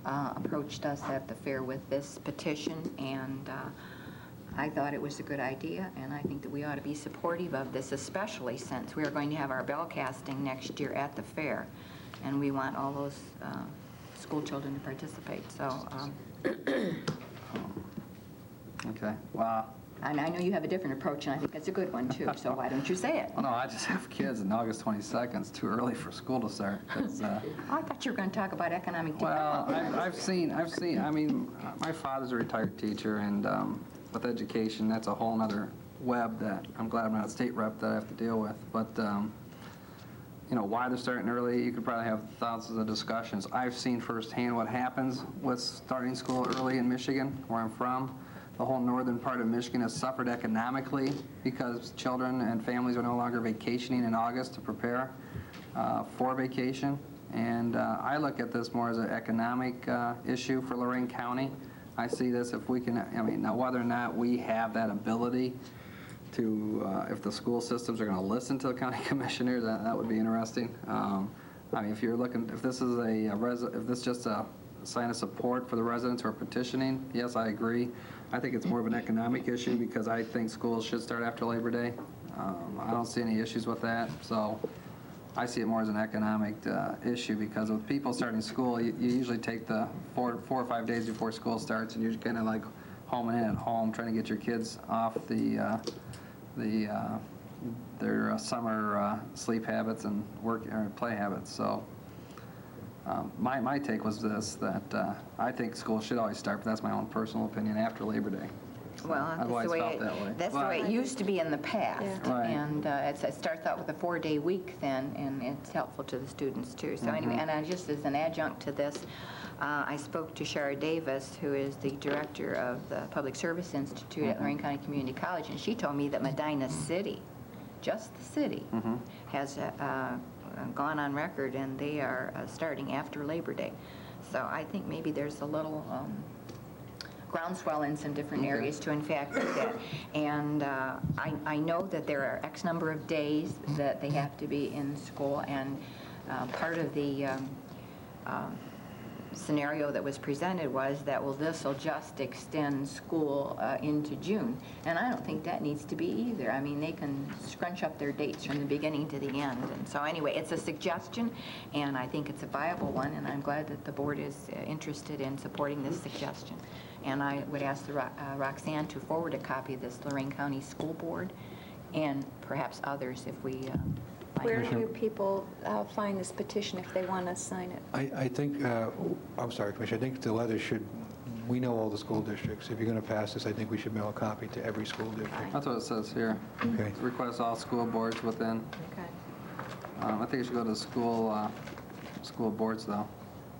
approached us at the fair with this petition, and I thought it was a good idea, and I think that we ought to be supportive of this, especially since we are going to have our bell casting next year at the fair, and we want all those school children to participate. So, Okay, well, and I know you have a different approach, and I think that's a good one, too, so why don't you say it? well, no, I just have kids, and August 22nd is too early for school to start. 'Cause, I thought you were going to talk about economic well, development. I've seen, I mean, my father's a retired teacher, and with education, that's a whole nother web that I'm glad I'm not a state rep that I have to deal with. But, you know, why they're starting early, you could probably have thousands of discussions. I've seen firsthand what happens with starting school early in Michigan, where I'm from. The whole northern part of Michigan has suffered economically because children and families are no longer vacationing in August to prepare for vacation. And I look at this more as an economic issue for Lorain County. I see this if we can, I mean, now whether or not we have that ability to, if the school systems are going to listen to the county commissioners, that would be interesting. I mean, if you're looking, if this is if this is just a sign of support for the residents who are petitioning, yes, I agree. I think it's more of an economic issue because I think schools should start after Labor Day. I don't see any issues with that, so I see it more as an economic issue because with people starting school, you usually take the 4 or 5 days before school starts, and you're kind of like homing in at home, trying to get your kids off their summer sleep habits and work or play habits. So my take was this, that I think school should always start, but that's my own personal opinion, after Labor Day. Well, I've always felt that way. That's the way it used to be in the past. Yeah. Right. And it starts out with a 4-day week then, and it's helpful to the students too. So anyway, and just as an adjunct to this, I spoke to Shara Davis, who is the director of the Public Service Institute at Lorain County Community College, and she told me that Medina City, just the city, has gone on record, and they are starting after Labor Day. So I think maybe there's a little groundswell in some different areas to in fact do that. And I know that there are X number of days that they have to be in school, and part of the scenario that was presented was that, well, this will just extend school into June. And I don't think that needs to be either. I mean, they can scrunch up their dates from the beginning to the end. And so anyway, it's a suggestion, and I think it's a viable one, and I'm glad that the board is interested in supporting this suggestion. And I would ask Roxanne to forward a copy of this to Lorain County School Board and perhaps others if we Where do people find this petition if they want to sign it? I think, I'm sorry, Commissioner, I think the letter should, we know all the school districts. If you're going to pass this, I think we should mail a copy to every school district. That's what it says here. Okay. Request all school boards within. Okay. I think it should go to school boards, though.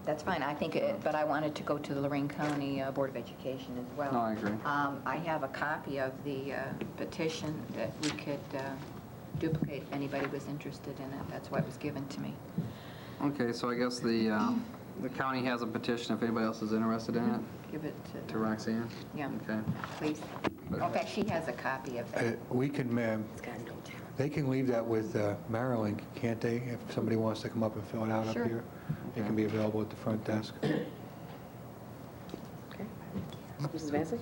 That's fine, I think, but I wanted to go to the Lorain County Board of Education as well. No, I agree. I have a copy of the petition that we could duplicate if anybody was interested in it. That's why it was given to me. Okay, so I guess the county has a petition if anybody else is interested in it, Give it to Roxanne? yeah, Okay. please. In fact, she has a copy of it. We can, they can leave that with Marilyn, can't they? If somebody wants to come up and fill it out up Sure. here, it can be available at the front desk. Okay. Mrs. Vacy?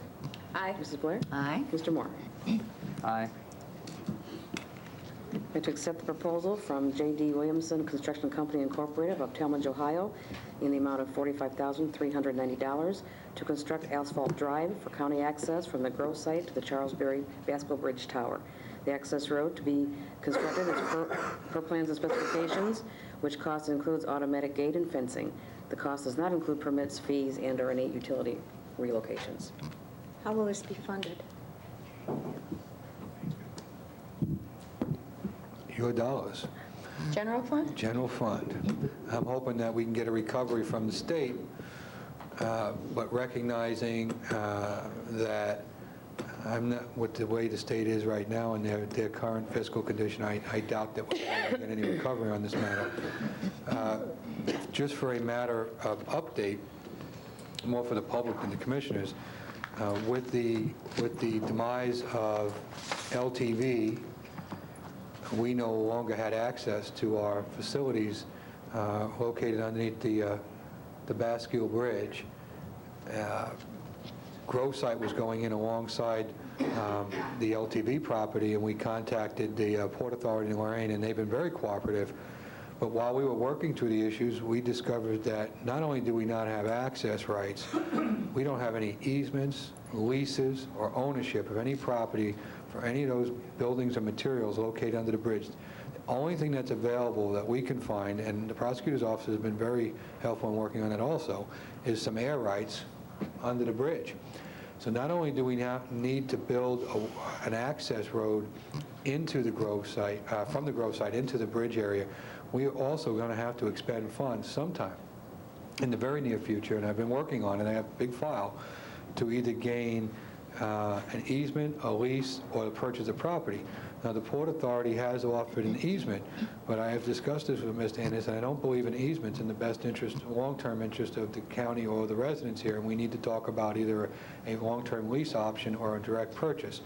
Aye. Mrs. Blair? Aye. Mr. Moore? Aye. And to accept the proposal from J.D. Williamson Construction Company Incorporated of Talmadge, Ohio, in the amount of $45,390 to construct asphalt drive for county access from the Grove site to the Charlesbury Basco Bridge Tower. The access road to be constructed is per plans and specifications, which cost includes automatic gate and fencing. The cost does not include permits, fees, and/or any utility relocations. How will this be funded? Your dollars. General fund? General fund. I'm hoping that we can get a recovery from the state, but recognizing that I'm not, with the way the state is right now and their current fiscal condition, I doubt that we're going to get any recovery on this matter. Just for a matter of update, more for the public than the commissioners, with the demise of LTV, we no longer had access to our facilities located underneath the Bascule Bridge. Grove site was going in alongside the LTV property, and we contacted the Port Authority in Lorain, and they've been very cooperative. But while we were working through the issues, we discovered that not only do we not have access rights, we don't have any easements, leases, or ownership of any property for any of those buildings or materials located under the bridge. The only thing that's available that we can find, and the prosecutor's office has been very helpful in working on that also, is some air rights under the bridge. So not only do we now need to build an access road into the Grove site, from the Grove site into the bridge area, we are also going to have to expend funds sometime in the very near future, and I've been working on it. I have a big file to either gain an easement, a lease, or the purchase of property. Now, the Port Authority has offered an easement, but I have discussed this with Mr. Ennis, and I don't believe an easement's in the best interest, long-term interest of the county or the residents here, and we need to talk about either a long-term lease option or a direct purchase.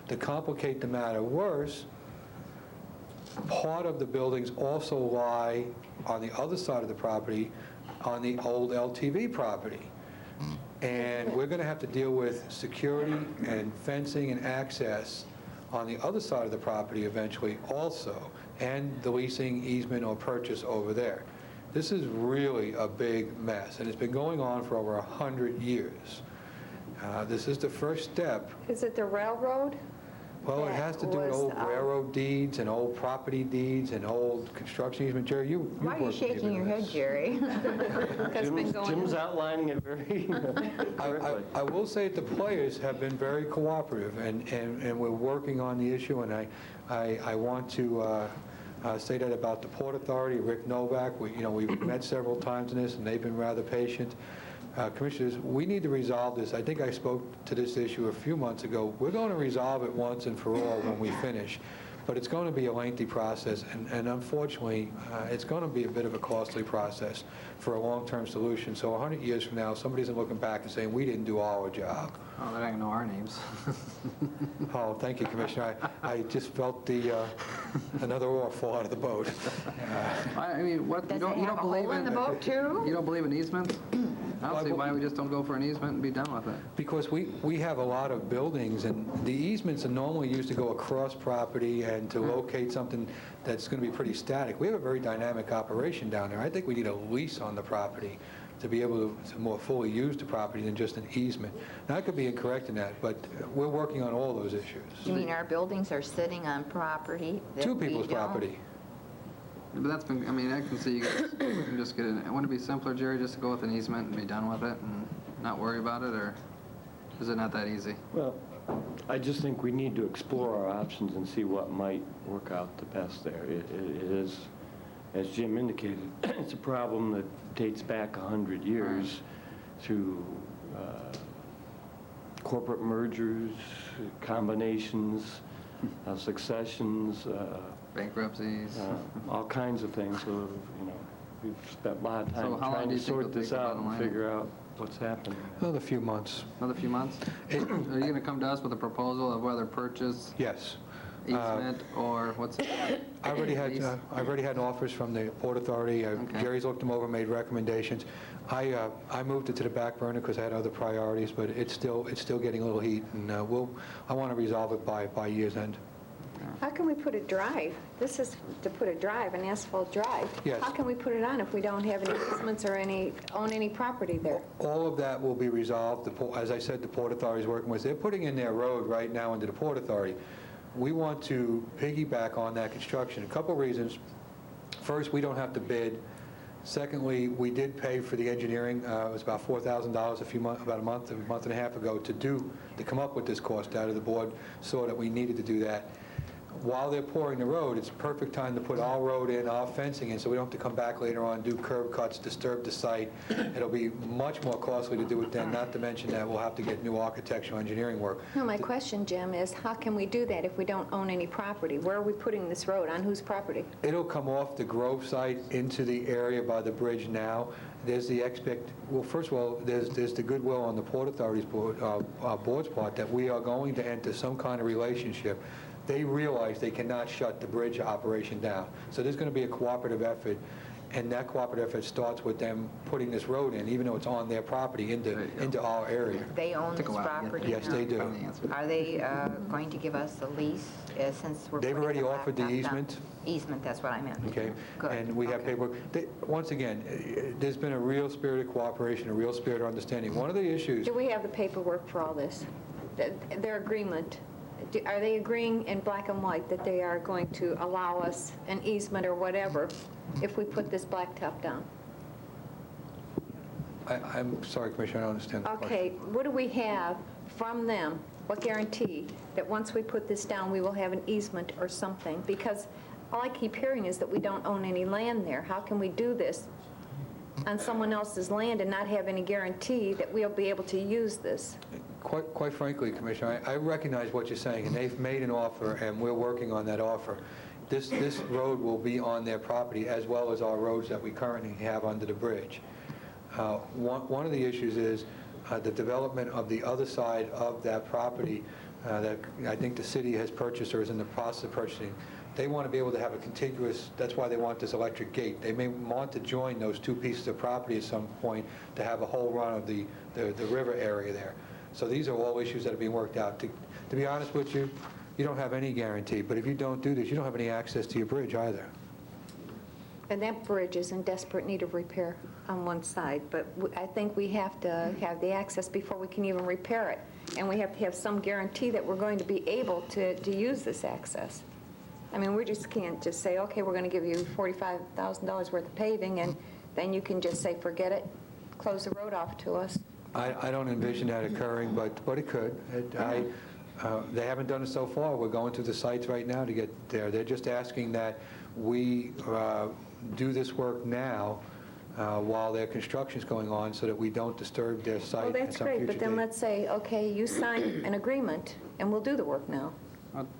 To complicate the matter worse, part of the buildings also lie on the other side of the property, on the old LTV property. And we're going to have to deal with security and fencing and access on the other side of the property eventually also, and the leasing, easement, or purchase over there. This is really a big mess, and it's been going on for over 100 years. This is the first step. Is it the railroad? Well, it has to do with was, old railroad deeds and old property deeds and old construction easement. Jerry, you Why are you worked with me shaking your with head, this. Jerry? That's been going Jim's outlining it very correctly. I will say that the players have been very cooperative, and we're working on the issue, and I want to say that about the Port Authority, Rick Novak. We've met several times in this, and they've been rather patient. Commissioners, we need to resolve this. I think I spoke to this issue a few months ago. We're going to resolve it once and for all when we finish, but it's going to be a lengthy process, and unfortunately, it's going to be a bit of a costly process for a long-term solution. So 100 years from now, somebody's looking back and saying, we didn't do our job. Oh, they don't know our names. Oh, thank you, Commissioner. I just felt another oar fall out of the boat. I mean, what, Does you it don't have a believe hole in in... the boat, too? You don't believe in easements? I don't see why we just don't go for an easement and be done with it. Because we have a lot of buildings, and the easements are normally used to go across property and to locate something that's going to be pretty static. We have a very dynamic operation down there. I think we need a lease on the property to be able to more fully use the property than just an easement. Now, I could be incorrect in that, but we're working on all those issues. You mean our buildings are sitting on property that Two we people's don't? property. But that's been, I mean, I can see you guys can just get it. Wouldn't it be simpler, Jerry, just to go with an easement and be done with it and not worry about it, or is it not that easy? Well, I just think we need to explore our options and see what might work out the best there. It is as Jim indicated, it's a problem that dates back 100 years through corporate mergers, combinations, successions, Bankruptcies. all kinds of things. So, you know, we've spent a lot of time So how long trying do to you think sort it'll this take to out and bottom line figure out what's happening. Another few months. Another few months? Are you going to come to us with a proposal of whether purchase, Yes. easement, or what's it? I've already Lease? had offers from the Port Authority. Okay. Jerry's looked them over, made recommendations. I moved it to the back burner because I had other priorities, but it's still getting a little heat, and I want to resolve it by year's end. How can we put a drive? This is to put a drive, an asphalt drive. Yes. How can we put it on if we don't have any easements or own any property there? All of that will be resolved. As I said, the Port Authority is working with. They're putting in their road right now into the Port Authority. We want to piggyback on that construction. A couple reasons. First, we don't have to bid. Secondly, we did pay for the engineering. It was about $4,000 about a month and a half ago to come up with this cost out of the board, saw that we needed to do that. While they're pouring the road, it's a perfect time to put our road in, our fencing in, so we don't have to come back later on, do curb cuts, disturb the site. It'll be much more costly to do it then, not to mention that we'll have to get new architectural engineering work. No, my question, Jim, is how can we do that if we don't own any property? Where are we putting this road? On whose property? It'll come off the Grove site into the area by the bridge now. There's the well, first of all, there's the goodwill on the Port Authority's board's part that we are going to enter some kind of relationship. They realize they cannot shut the bridge operation down. So there's going to be a cooperative effort, and that cooperative effort starts with them putting this road in, even though it's on their property, into our area. They own this Took a while to get property Yes, now? they do. Are they going to give us a lease since we're They've putting already the offered the blacktop down? easement. Easement, that's what I meant. Okay? Good. And we have Okay. paperwork. Once again, there's been a real spirit of cooperation, a real spirit of understanding. One of the issues... Do we have the paperwork for all this? Their agreement? Are they agreeing in black and white that they are going to allow us an easement or whatever if we put this blacktop down? I'm sorry, Commissioner, I don't understand the question. Okay, what do we have from them? What guarantee that once we put this down, we will have an easement or something? Because all I keep hearing is that we don't own any land there. How can we do this on someone else's land and not have any guarantee that we'll be able to use this? Quite frankly, Commissioner, I recognize what you're saying, and they've made an offer, and we're working on that offer. This road will be on their property, as well as our roads that we currently have under the bridge. One of the issues is the development of the other side of that property that I think the city has purchased or is in the process of purchasing. They want to be able to have a contiguous, that's why they want this electric gate. They may want to join those two pieces of property at some point to have a whole run of the river area there. So these are all issues that are being worked out. To be honest with you, you don't have any guarantee, but if you don't do this, you don't have any access to your bridge either. And that bridge is in desperate need of repair on one side, but I think we have to have the access before we can even repair it. And we have to have some guarantee that we're going to be able to use this access. I mean, we just can't just say, okay, we're going to give you $45,000 worth of paving, and then you can just say, forget it, close the road off to us. I don't envision that occurring, but it could. They haven't done it so far. We're going through the sites right now to get there. They're just asking that we do this work now while their construction's going on so that we don't disturb their site Well, at that's some great, future but then date. let's say, okay, you sign an agreement, and we'll do the work now.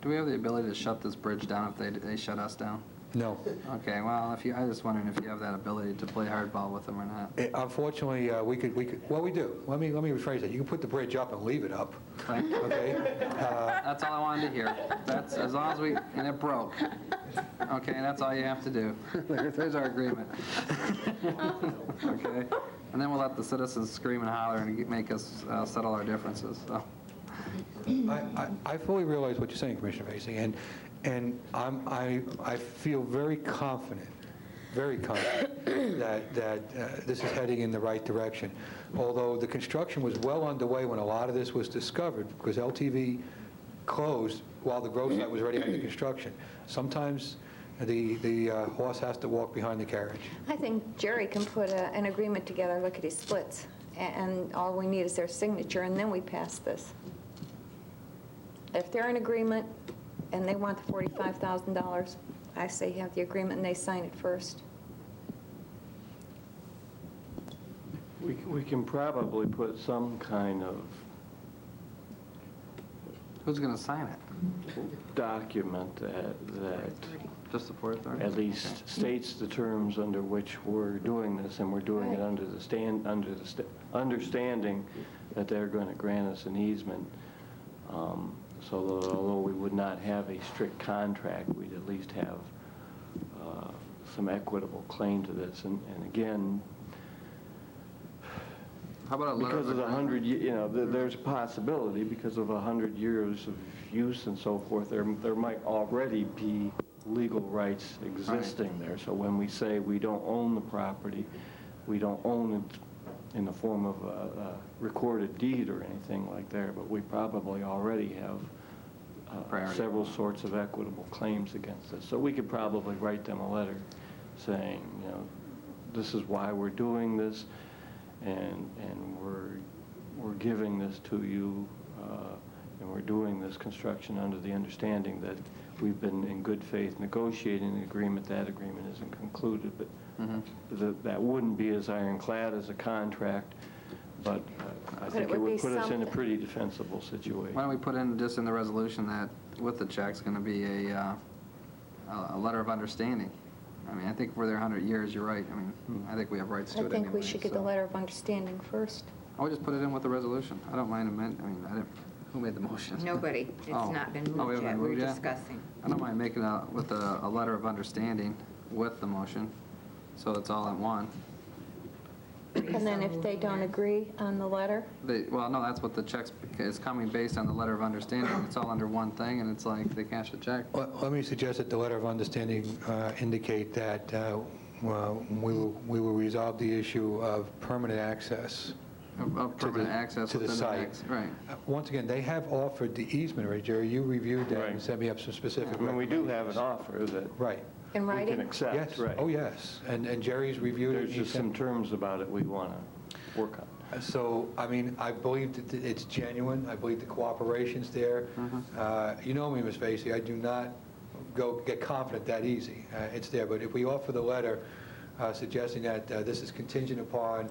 Do we have the ability to shut this bridge down if they shut us down? No. Okay, well, I was just wondering if you have that ability to play hardball with them or not. Unfortunately, we could, well, we do. Let me rephrase that. You can put the bridge up and leave it up, okay? That's all I wanted to hear. That's as long as and it broke. Okay, that's all you have to do. There's our agreement. Okay, and then we'll let the citizens scream and holler and make us settle our differences, so. I fully realize what you're saying, Commissioner Vacy, and I feel very confident that this is heading in the right direction. Although the construction was well underway when a lot of this was discovered, because LTV closed while the Grove site was already under construction. Sometimes the horse has to walk behind the carriage. I think Jerry can put an agreement together, look at his splits, and all we need is their signature, and then we pass this. If they're in agreement and they want the $45,000, I say have the agreement and they sign it first. We can probably put some kind of Who's going to sign it? document that Just the Port Authority? at least states the terms under which we're doing this, and we're doing it under the understanding that they're going to grant us an easement. So that although we would not have a strict contract, we'd at least have some equitable claim to this. And again, How about a letter because of the 100, there's a possibility because of 100 years of use and so forth, there might already be legal rights existing there. So when we say we don't own the property, we don't own it in the form of a recorded deed or anything like that, but we probably already have several sorts of equitable claims against this. So we could probably write them a letter saying, this is why we're doing this, and we're giving this to you, and we're doing this construction under the understanding that we've been in good faith negotiating the agreement. That agreement isn't concluded, but that wouldn't be as ironclad as a contract, but I think it would put us in a pretty defensible situation. Why don't we put in just in the resolution that with the check's going to be a letter of understanding? I mean, I think we're there 100 years, you're right. I mean, I think we have rights to it I think anyway, we should get the so. letter of understanding first. I would just put it in with the resolution. I don't mind who made the motion? Nobody. It's Oh. not been Oh, we moved haven't yet. We're moved yet? discussing. I don't mind making with a letter of understanding with the motion, so it's all in one. And then if they don't agree on the letter, Well, no, that's what the check is coming based on the letter of understanding. It's all under one thing, and it's like they cash the check. Well, let me suggest that the letter of understanding indicate that we will resolve the issue of permanent access Of permanent access to the within site. next, right. Once again, they have offered the easement, right, Jerry? You reviewed that and Right. sent me up some specific I mean, we do have an recommendations. offer that Right. in we writing? can accept, Yes. right? Oh, yes. And Jerry's reviewed it. There's He just some sent- terms about it we want to work on. So, I mean, I believe that it's genuine. I believe the cooperation's there. You know me, Ms. Vacy, I do not go get confident that easy. It's there. But if we offer the letter suggesting that this is contingent upon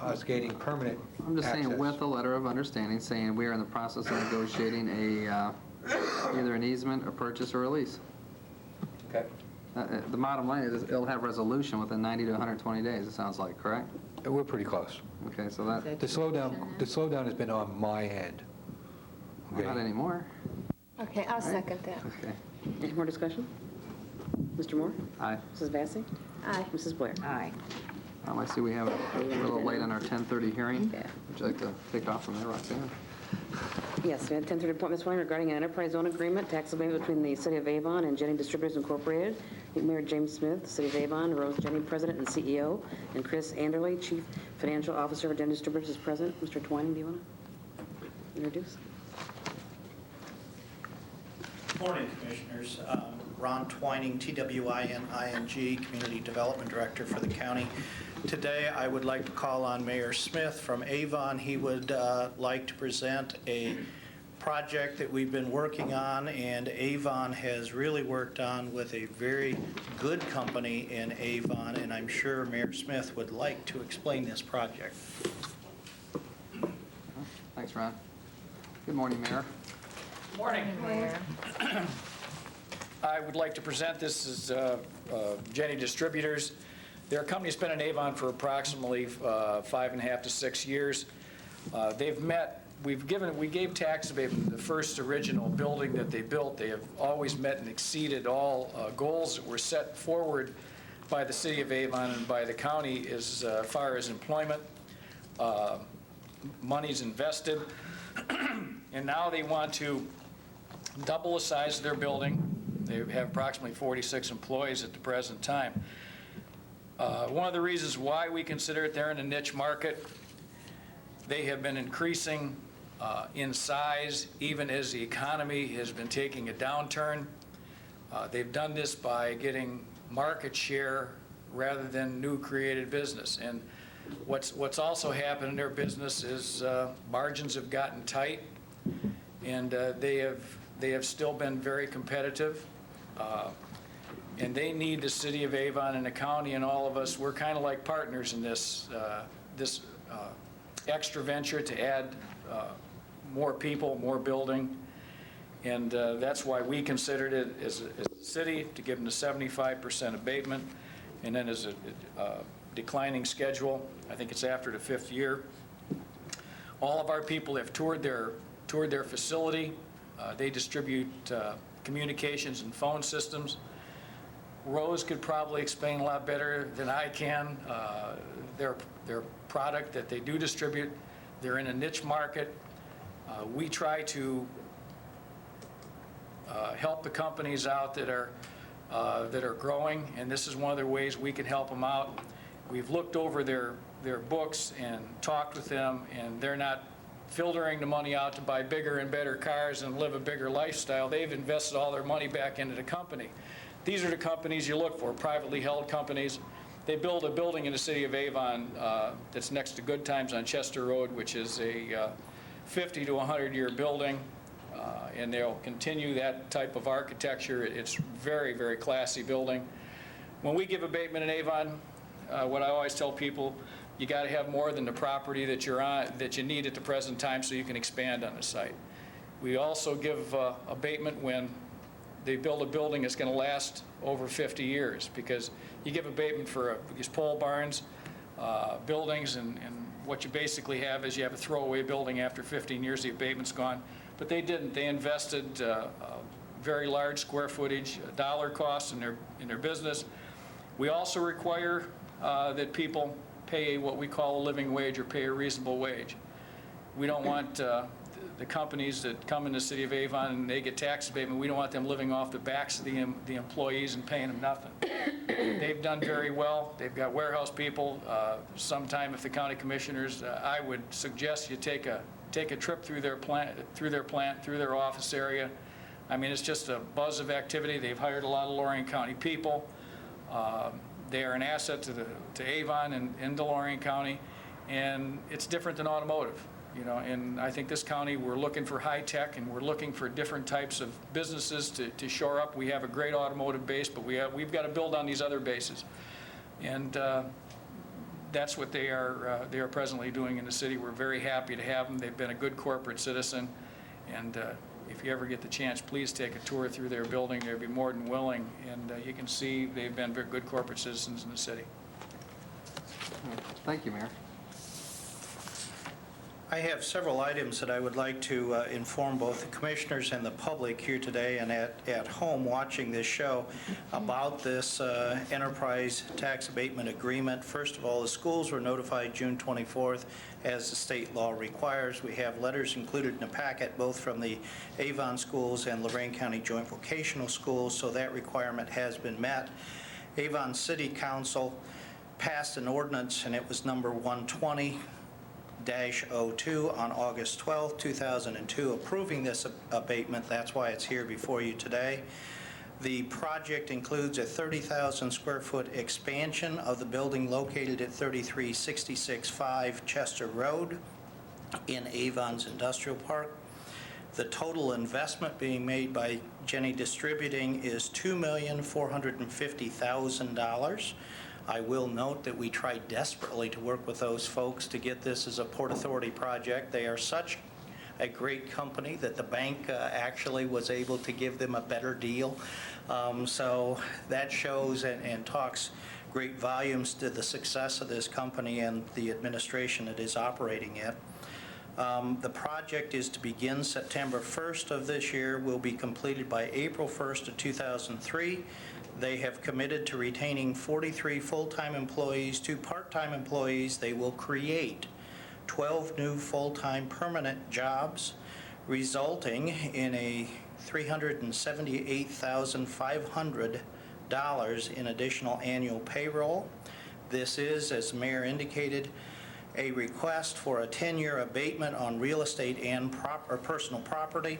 us gaining permanent access. I'm just saying with a letter of understanding, saying we are in the process of negotiating either an easement, a purchase, or a lease. Okay. The bottom line is it'll have resolution within 90 to 120 days, it sounds like, correct? We're pretty close. Okay, so that, The slowdown has been on my end. Okay. not anymore. Okay, I'll second that. Okay. Any more discussion? Mr. Moore? Aye. Mrs. Vacy? Aye. Mrs. Blair? Aye. I see we have a little late on our 10:30 hearing. Yeah. Would you like to take off from there, Roxanne? Yes, we had 10:30 appointment this morning regarding an enterprise zone agreement, tax agreement between the City of Avon and Jenny Distributors Incorporated. Mayor James Smith, City of Avon, Rose Jenny, President and CEO, and Chris Anderley, Chief Financial Officer of Jenny Distributors, is present. Mr. Twining, do you want to introduce? Morning, Commissioners. Ron Twining, Twining, Community Development Director for the county. Today, I would like to call on Mayor Smith from Avon. He would like to present a project that we've been working on, and Avon has really worked on with a very good company in Avon, and I'm sure Mayor Smith would like to explain this project. Thanks, Ron. Good morning, Mayor. Morning. I would like to present this as Jenny Distributors. They're a company that's been in Avon for approximately 5.5 to 6 years. We gave tax abatement the first original building that they built. They have always met and exceeded all goals that were set forward by the City of Avon and by the county as far as employment, monies invested, and now they want to double the size of their building. They have approximately 46 employees at the present time. One of the reasons why we consider it they're in a niche market, they have been increasing in size even as the economy has been taking a downturn. They've done this by getting market share rather than new created business. And what's also happened in their business is margins have gotten tight, and they have still been very competitive. And they need the city of Avon and the county and all of us. We're kind of like partners in this extra venture to add more people, more building. And that's why we considered it as a city to give them the 75% abatement. And then as a declining schedule, I think it's after the 5th year. All of our people have toured their facility. They distribute communications and phone systems. Rose could probably explain a lot better than I can their product that they do distribute. They're in a niche market. We try to help the companies out that are growing, and this is one of the ways we can help them out. We've looked over their books and talked with them, and they're not filtering the money out to buy bigger and better cars and live a bigger lifestyle. They've invested all their money back into the company. These are the companies you look for, privately held companies. They build a building in the city of Avon that's next to Good Times on Chester Road, which is a 50 to 100-year building, and they'll continue that type of architecture. It's very, very classy building. When we give abatement in Avon, what I always tell people, you got to have more than the property that you're on, that you need at the present time so you can expand on the site. We also give abatement when they build a building that's going to last over 50 years, because you give abatement for these pole barns, buildings, and what you basically have is you have a throwaway building after 15 years, the abatement's gone. But they didn't. They invested very large square footage, dollar costs in their business. We also require that people pay what we call a living wage, or pay a reasonable wage. We don't want the companies that come in the city of Avon and they get tax abatement, we don't want them living off the backs of the employees and paying them nothing. They've done very well. They've got warehouse people. Sometime if the county commissioners, I would suggest you take a trip through their plant, through their office area. I mean, it's just a buzz of activity. They've hired a lot of Lorain County people. They are an asset to Avon and to Lorain County, and it's different than automotive. You know, and I think this county, we're looking for high tech, and we're looking for different types of businesses to shore up. We have a great automotive base, but we've got to build on these other bases, and that's what they are presently doing in the city. We're very happy to have them. They've been a good corporate citizen, and if you ever get the chance, please take a tour through their building. They'd be more than willing, and you can see they've been very good corporate citizens in the city. Thank you, Mayor. I have several items that I would like to inform both the commissioners and the public here today and at home watching this show about this enterprise tax abatement agreement. First of all, the schools were notified June 24th, as the state law requires. We have letters included in the packet both from the Avon schools and Lorain County Joint Vocational Schools, so that requirement has been met. Avon City Council passed an ordinance, and it was number 120-02 on August 12, 2002, approving this abatement. That's why it's here before you today. The project includes a 30,000 square foot expansion of the building located at 3366-5 Chester Road in Avon's Industrial Park. The total investment being made by Jenny Distributing is $2,450,000. I will note that we tried desperately to work with those folks to get this as a Port Authority project. They are such a great company that the bank actually was able to give them a better deal. So that shows and talks great volumes to the success of this company and the administration it is operating in. The project is to begin September 1st of this year, will be completed by April 1st of 2003. They have committed to retaining 43 full-time employees, 2 part-time employees. They will create 12 new full-time permanent jobs, resulting in a $378,500 in additional annual payroll. This is, as the mayor indicated, a request for a 10-year abatement on real estate and personal property,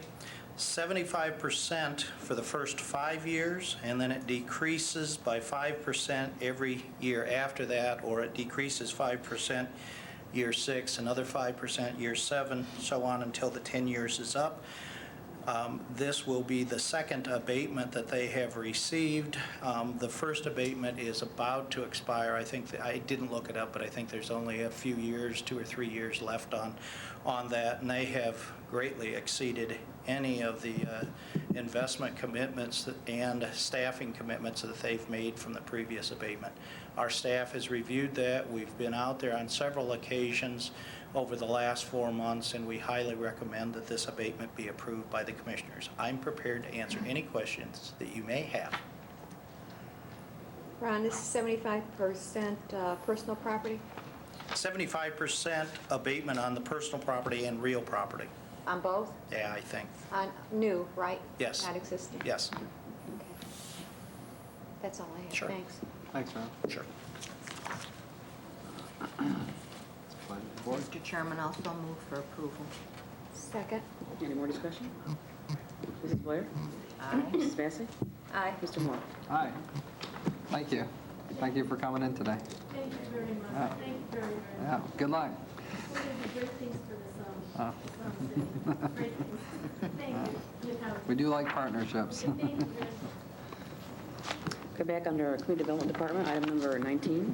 75% for the first 5 years, and then it decreases by 5% every year after that, or it decreases 5% year 6, another 5% year 7, so on until the 10 years is up. This will be the second abatement that they have received. The first abatement is about to expire. I think, I didn't look it up, but I think there's only a few years, 2 or 3 years left on that, and they have greatly exceeded any of the investment commitments and staffing commitments that they've made from the previous abatement. Our staff has reviewed that. We've been out there on several occasions over the last 4 months, and we highly recommend that this abatement be approved by the commissioners. I'm prepared to answer any questions that you may have. Ron, this is 75% personal property? 75% abatement on the personal property and real property. On both? Yeah, I think. On new, right? Yes. Not existing? Yes. Okay. That's all I have. Sure. Thanks. Thanks, Ron. Sure. Mr. Chairman, also move for approval. Second? Any more discussion? Mrs. Blair? Aye. Mrs. Vacy? Aye. Mr. Moore? Aye. Thank you. Thank you for coming in today. Thank you very much. Yeah. Thank you very, very much. Yeah, good luck. We're going to do great things for Oh. this city. Great things. Thank you. You have- We do like partnerships. Thank you very much. Okay, back under our Community Development Department, item number 19,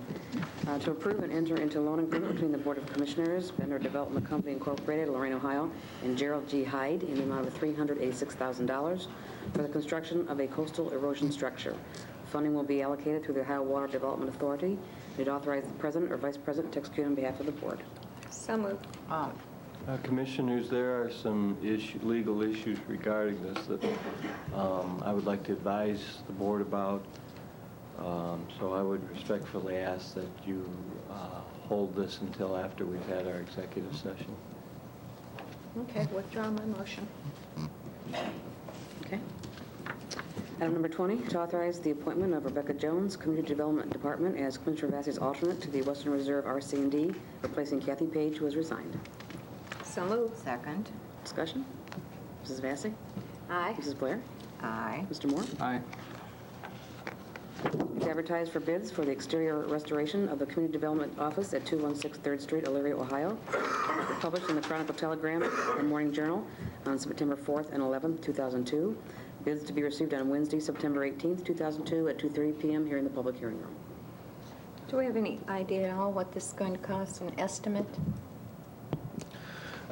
to approve and enter into loan agreement between the Board of Commissioners, Vendor Development Company Incorporated, Lorain, Ohio, and Gerald G. Hyde in the amount of $386,000 for the construction of a coastal erosion structure. Funding will be allocated through the Ohio Water Development Authority. It authorizes the President or Vice President to execute on behalf of the Board. So moved. Commissioners, there are some legal issues regarding this that I would like to advise the board about. So I would respectfully ask that you hold this until after we've had our executive session. Okay, withdraw my motion. Okay. Item number 20, to authorize the appointment of Rebecca Jones, Community Development Department, as Commissioner Vacy's alternate to the Western Reserve RC&D, replacing Kathy Page, who has resigned. So moved. Second. Discussion? Mrs. Vacy? Aye. Mrs. Blair? Aye. Mr. Moore? Aye. It's advertised for bids for the exterior restoration of the Community Development Office at 216 3rd Street, Elyria, Ohio. Published in the Chronicle Telegram and Morning Journal on September 4th and 11th, 2002. Bids to be received on Wednesday, September 18th, 2002 at 2:30 p.m. here in the public hearing room. Do we have any idea at all what this is going to cost, an estimate?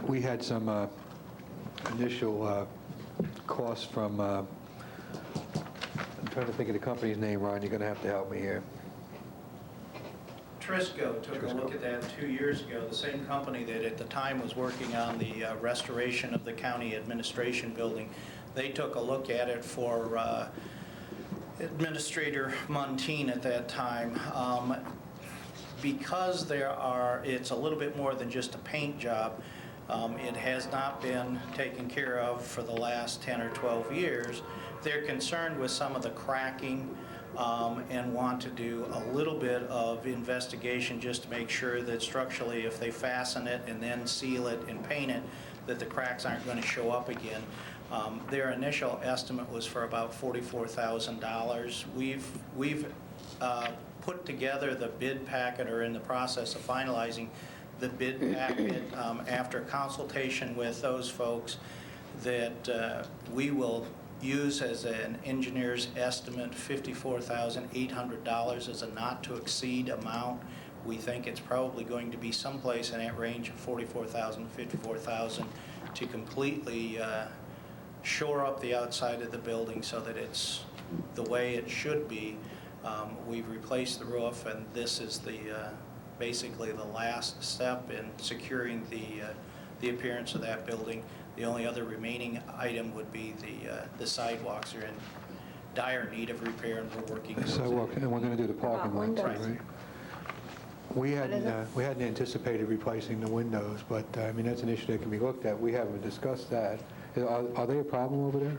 We had some initial costs from, I'm trying to think of the company's name, Ron, you're going to have to help me here. Trisco took a look at that 2 years ago, the same company that at the time was working on the restoration of the county administration building. They took a look at it for Administrator Montine at that time. Because it's a little bit more than just a paint job, it has not been taken care of for the last 10 or 12 years. They're concerned with some of the cracking and want to do a little bit of investigation just to make sure that structurally, if they fasten it and then seal it and paint it, that the cracks aren't going to show up again. Their initial estimate was for about $44,000. We've put together the bid packet, or in the process of finalizing the bid packet after consultation with those folks that we will use as an engineer's estimate $54,800 as a not-to-exceed amount. We think it's probably going to be someplace in that range of $44,000 to $54,000 to completely shore up the outside of the building so that it's the way it should be. We've replaced the roof, and this is basically the last step in securing the appearance of that building. The only other remaining item would be the sidewalks are in dire need of repair, and we're working towards Sidewalk, and we're going to do the parking lot too, windows. right? We hadn't anticipated replacing the windows, but I mean, that's an issue that can be looked at. We haven't discussed that. Are they a problem over there?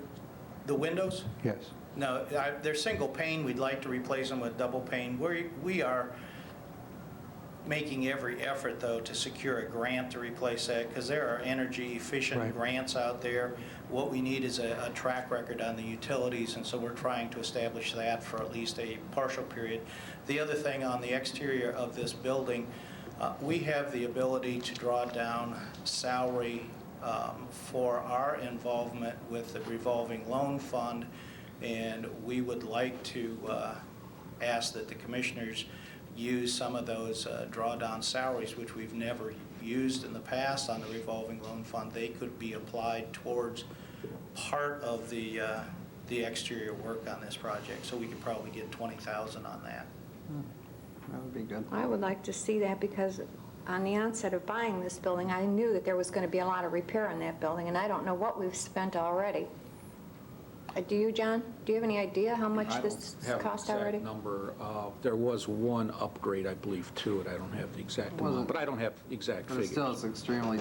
The windows? Yes. No, they're single pane. We'd like to replace them with double pane. We are making every effort, though, to secure a grant to replace that, because there are energy-efficient grants out there. What we need is a track record on the utilities, and so we're trying to establish that for at least a partial period. The other thing on the exterior of this building, we have the ability to draw down salary for our involvement with the revolving loan fund, and we would like to ask that the commissioners use some of those drawdown salaries, which we've never used in the past on the revolving loan fund. They could be applied towards part of the exterior work on this project, so we could probably get $20,000 on that. That would be good. I would like to see that, because on the onset of buying this building, I knew that there was going to be a lot of repair on that building, and I don't know what we've spent already. Do you, John? Do you have any idea how much this cost already? I don't have an exact number. There was one upgrade, I believe, to it. I don't have the exact amount, but I don't have exact But figures. still, it's extremely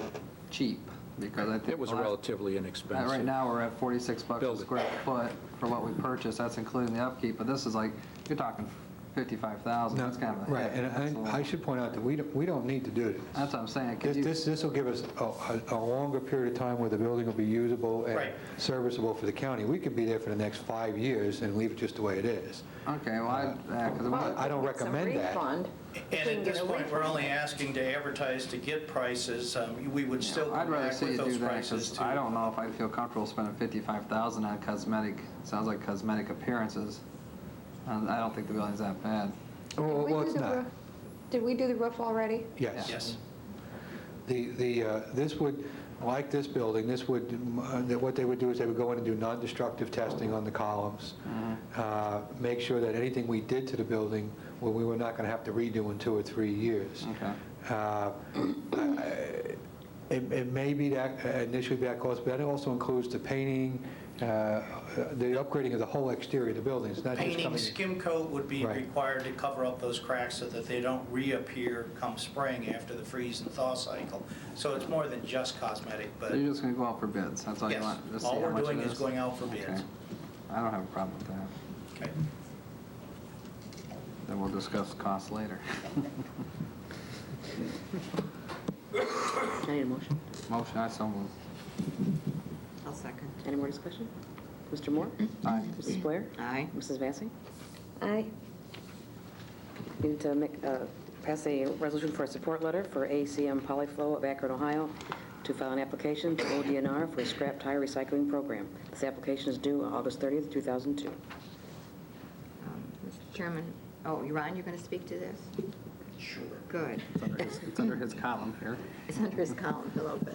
cheap, because I think... It was relatively inexpensive. Right now, we're at 46 bucks a square foot for what we purchased. That's including the upkeep, but this is like, you're talking 55,000. That's kind of a Right, hit. and I should point out that we don't need to do this. That's what I'm saying. This will give us a longer period of time where the building will be usable and Right. serviceable for the county. We could be there for the next 5 years and leave it just the way it is. Okay, well, I don't recommend that. And at this point, we're only asking to advertise to get prices. We would still I'd come rather back see with you those do that, prices because too. I don't know if I'd feel comfortable spending 55,000 on cosmetic, sounds like cosmetic appearances. I don't think the building's that bad. Well, it's not. Did we do the roof already? Yes. Yes. This would, like this building, this would, what they would do is they would go in and do non-destructive testing on the columns, make sure that anything we did to the building, well, we were not going to have to redo in 2 or 3 years. It may be that initially that cost, but that also includes the painting, the upgrading of the whole exterior of the building. It's not just Painting, coming. skim coat would be Right. required to cover up those cracks so that they don't reappear come spring after the freeze and thaw cycle. So it's more than just cosmetic, but So you're just going to go out for bids, that's all you yes, want? Just see all how we're much doing it is going out for bids. Okay. I don't have a problem with that. Okay. Then we'll discuss costs later. I need a motion. Motion, I so move. I'll second. Any more discussion? Mr. Moore? Aye. Mrs. Blair? Aye. Mrs. Vacy? Aye. We need to pass a resolution for a support letter for ACM Polyflow of Akron, Ohio, to file an application to ODNR for a scrap tire recycling program. This application is due August 30th, 2002. Mr. Chairman, Ron, you're going to speak to this? Sure. Good. It's under his column here. It's under his column a little bit.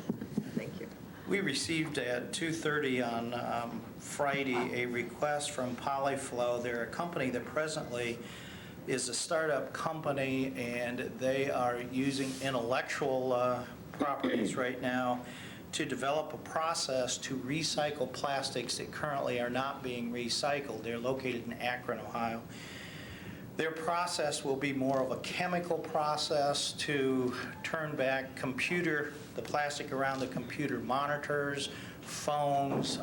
Thank you. We received at 2:30 on Friday a request from Polyflow. They're a company that presently is a startup company, and they are using intellectual properties right now to develop a process to recycle plastics that currently are not being recycled. They're located in Akron, Ohio. Their process will be more of a chemical process to turn back the plastic around the computer monitors, phones,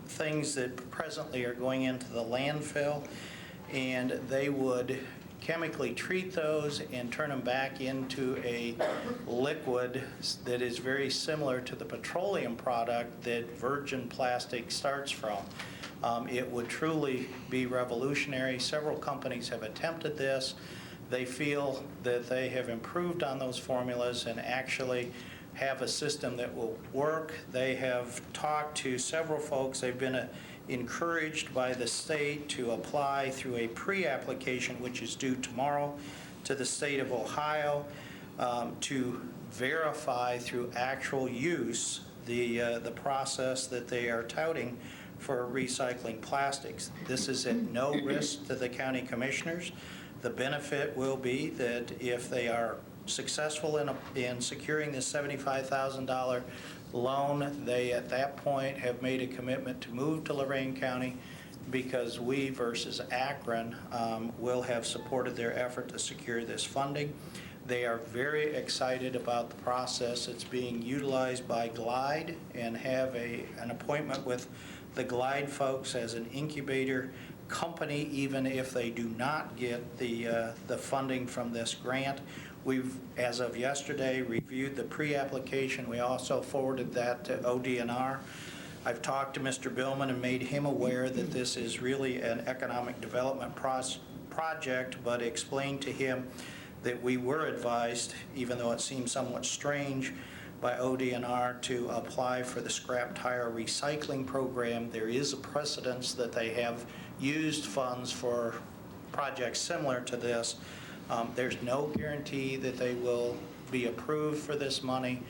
things that presently are going into the landfill, and they would chemically treat those and turn them back into a liquid that is very similar to the petroleum product that virgin plastic starts from. It would truly be revolutionary. Several companies have attempted this. They feel that they have improved on those formulas and actually have a system that will work. They have talked to several folks. They've been encouraged by the state to apply through a pre-application, which is due tomorrow, to the state of Ohio to verify through actual use the process that they are touting for recycling plastics. This is at no risk to the county commissioners. The benefit will be that if they are successful in securing this $75,000 loan, they at that point have made a commitment to move to Lorain County, because we versus Akron will have supported their effort to secure this funding. They are very excited about the process. It's being utilized by Glide, and have an appointment with the Glide folks as an incubator company, even if they do not get the funding from this grant. We've, as of yesterday, reviewed the pre-application. We also forwarded that to ODNR. I've talked to Mr. Billman and made him aware that this is really an economic development project, but explained to him that we were advised, even though it seems somewhat strange, by ODNR to apply for the scrap tire recycling program. There is a precedence that they have used funds for projects similar to this. There's no guarantee that they will be approved for this money,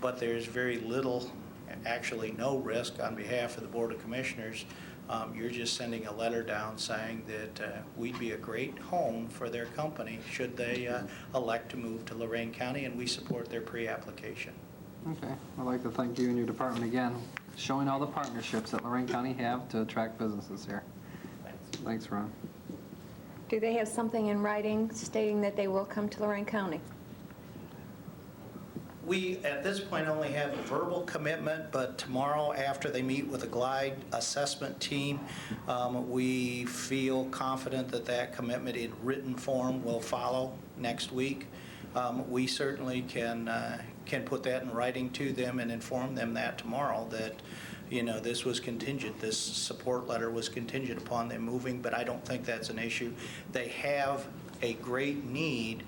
but there's very little, actually no risk on behalf of the Board of Commissioners. You're just sending a letter down saying that we'd be a great home for their company should they elect to move to Lorain County, and we support their pre-application. Okay, I'd like to thank you and your department again, showing all the partnerships that Lorain County have to attract businesses here. Thanks, Ron. Do they have something in writing stating that they will come to Lorain County? We, at this point, only have a verbal commitment, but tomorrow, after they meet with the Glide assessment team, we feel confident that that commitment in written form will follow next week. We certainly can put that in writing to them and inform them that tomorrow, that, you know, this was contingent, this support letter was contingent upon them moving, but I don't think that's an issue. They have a great need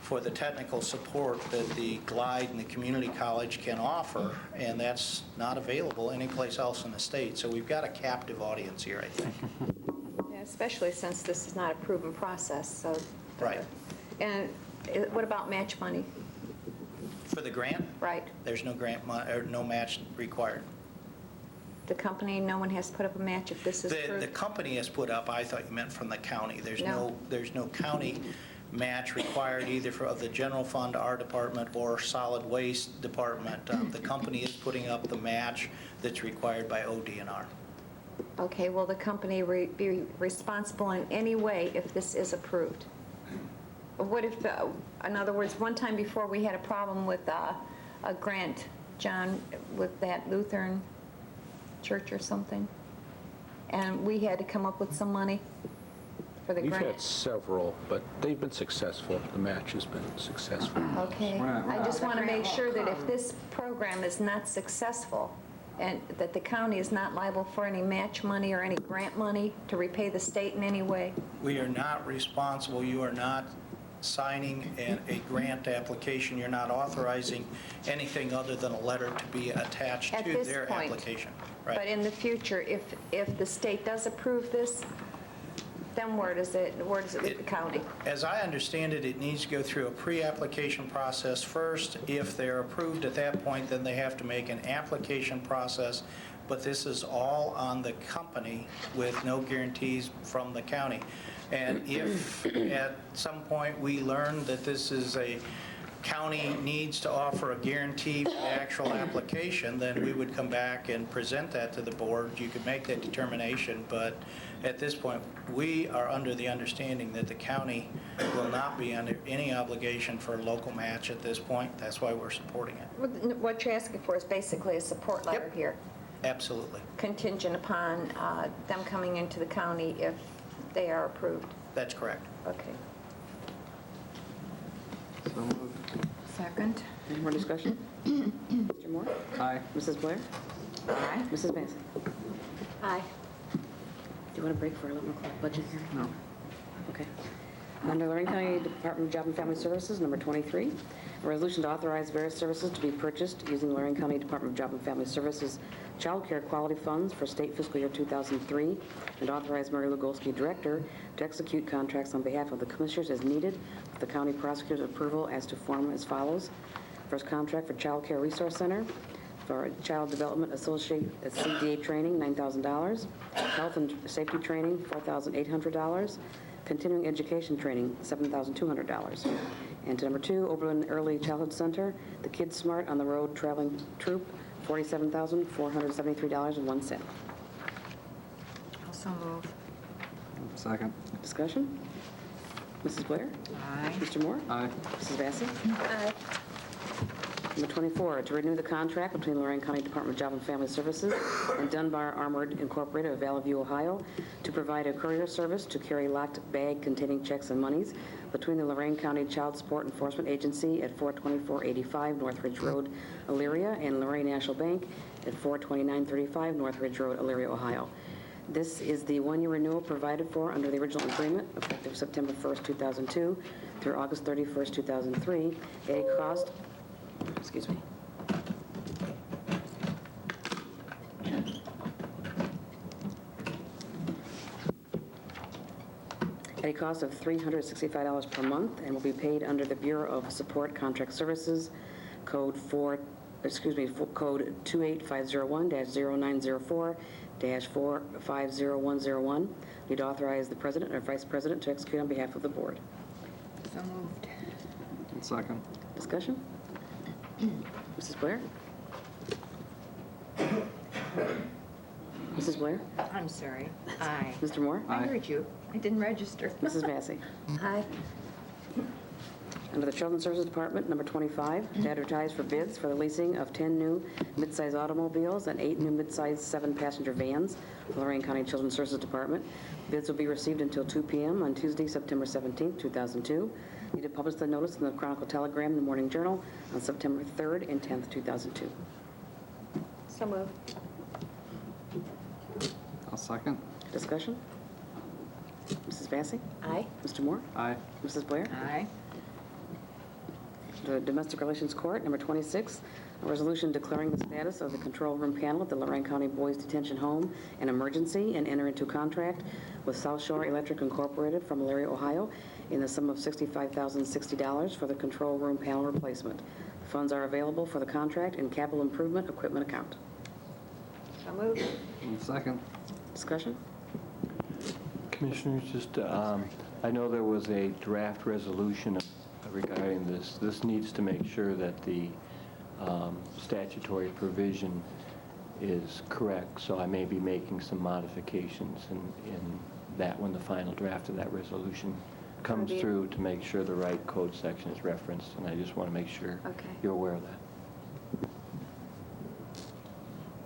for the technical support that the Glide and the community college can offer, and that's not available anyplace else in the state. So we've got a captive audience here, I think. Yeah, especially since this is not a proven process, so. Right. And what about match money? For the grant? Right. There's no grant money, or no match required. The company, no one has put up a match if this is approved? The company has put up, I thought you meant from the county. There's No. no county match required either of the general fund, our department, or solid waste department. The company is putting up the match that's required by ODNR. Okay, will the company be responsible in any way if this is approved? What if, in other words, one time before we had a problem with a grant, John, with that Lutheran church or something, and we had to come up with some money for the We've grant. had several, but they've been successful. The match has been successful. Okay, I just want to make sure that if this program is not successful, and that the county is not liable for any match money or any grant money to repay the state in any way. We are not responsible. You are not signing a grant application. You're not authorizing anything other than a letter to be attached At to this their point. application. But Right. in the future, if the state does approve this, then where does it leave the county? As I understand it, it needs to go through a pre-application process first. If they're approved at that point, then they have to make an application process. But this is all on the company with no guarantees from the county. And if at some point we learn that this is a county needs to offer a guarantee for the actual application, then we would come back and present that to the board. You could make that determination, but at this point, we are under the understanding that the county will not be under any obligation for a local match at this point. That's why we're supporting it. What you're asking for is basically a support letter here, Absolutely. contingent upon them coming into the county if they are approved. That's correct. Okay. So moved. Second. Any more discussion? Mr. Moore? Aye. Mrs. Blair? Aye. Mrs. Massey? Aye. Do you want a break for a little more budget here? No. Okay. Under Lorain County Department of Job and Family Services, number 23, a resolution to authorize various services to be purchased using Lorain County Department of Job and Family Services child care quality funds for state fiscal year 2003, and authorize Mary Lugolsky, Director, to execute contracts on behalf of the Commissioners as needed, with the County Prosecutor's approval as to form as follows. First contract for Child Care Resource Center for Child Development Associate CDA training, $9,000. Health and Safety training, $4,800. Continuing education training, $7,200. And to number 2, Oberlin Early Childhood Center, the Kids Smart on the Road Traveling Troop, $47,473.01. Also move. Second. Discussion? Mrs. Blair? Aye. Mr. Moore? Aye. Mrs. Vacy? Aye. Number 24, to renew the contract between Lorain County Department of Job and Family Services and Dunbar Armored Incorporated of Valley View, Ohio, to provide a courier service to carry locked bag containing checks and monies between the Lorain County Child Support Enforcement Agency at 42485 North Ridge Road, Elyria, and Lorain National Bank at 42935 North Ridge Road, Elyria, Ohio. This is the one-year renewal provided for under the original agreement, effective September 1st, 2002 through August 31st, 2003, at a cost, excuse me, at a cost of $365 per month and will be paid under the Bureau of Support Contract Services, code 28501-0904-450101. Need to authorize the president or vice president to execute on behalf of the board. So moved. Second. Discussion? Mrs. Blair? Mrs. Blair? I'm sorry. Aye. Mr. Moore? I heard you. I didn't register. Mrs. Vacy? Aye. Under the Children's Services Department, number 25, to advertise for bids for the leasing of 10 new midsize automobiles and 8 new midsize 7-passenger vans for the Lorain County Children's Services Department. Bids will be received until 2 p.m. on Tuesday, September 17, 2002. Need to publish the notice in the Chronicle Telegram and the Morning Journal on September 3rd and 10th, 2002. So moved. I'll second. Discussion? Mrs. Vacy? Aye. Mr. Moore? Aye. Mrs. Blair? Aye. The Domestic Relations Court, number 26, a resolution declaring the status of the control room panel at the Lorain County Boys Detention Home an emergency and enter into contract with South Shore Electric Incorporated from Elyria, Ohio, in the sum of $65,060 for the control room panel replacement. Funds are available for the contract in capital improvement equipment account. So moved. Second. Discussion? Commissioners, just, I know there was a draft resolution regarding this. This needs to make sure that the statutory provision is correct, so I may be making some modifications in that when the final draft of that resolution comes through to make sure the right code section is referenced, and I just want to make sure you're aware of that.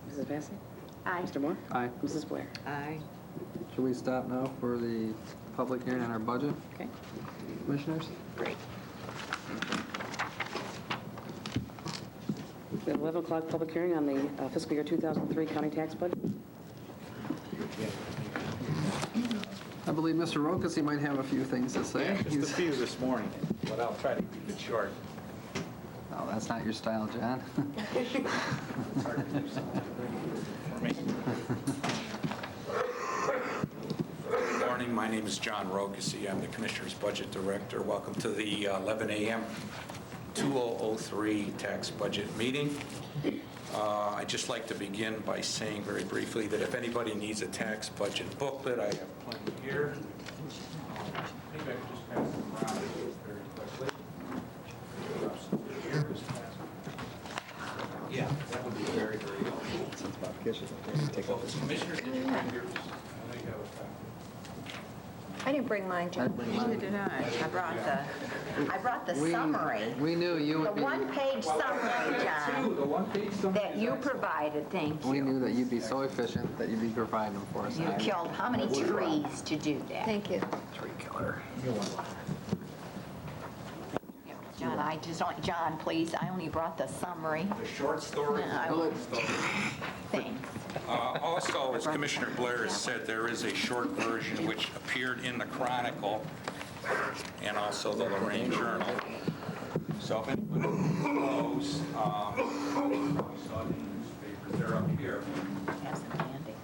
Mrs. Vacy? Aye. Mr. Moore? Aye. Mrs. Blair? Aye. Should we stop now for the public hearing on our budget? Okay. Commissioners? Great. We have 11 o'clock public hearing on the fiscal year 2003 county tax budget. I believe Mr. Rokes, might have a few things to say. Yeah, just a few this morning, but I'll try to keep it short. Oh, that's not your style, John. It's hard to do something for me. Good morning, my name is John Rokes. I'm the Commissioner's Budget Director. Welcome to the 11 a.m. 2003 tax budget meeting. I'd just like to begin by saying very briefly that if anybody needs a tax budget booklet, I have plenty here. Maybe I could just pass them around very quickly. Yeah, that would be very, very helpful. Commissioners, did you bring yours? I know you have a copy. I didn't bring mine, John. Neither did I. I brought the summary. We knew you The would be... one-page summary, John, that you provided. Thank We you. knew that you'd be so efficient that you'd be providing them for us. You killed how many trees to do that? Thank you. Tree killer. John, John, please, I only brought the summary. The short story. Thanks. Also, as Commissioner Blair has said, there is a short version which appeared in the Chronicle and also the Lorain Journal. So if anybody knows, probably saw the newspapers, they're up here. Have some candy.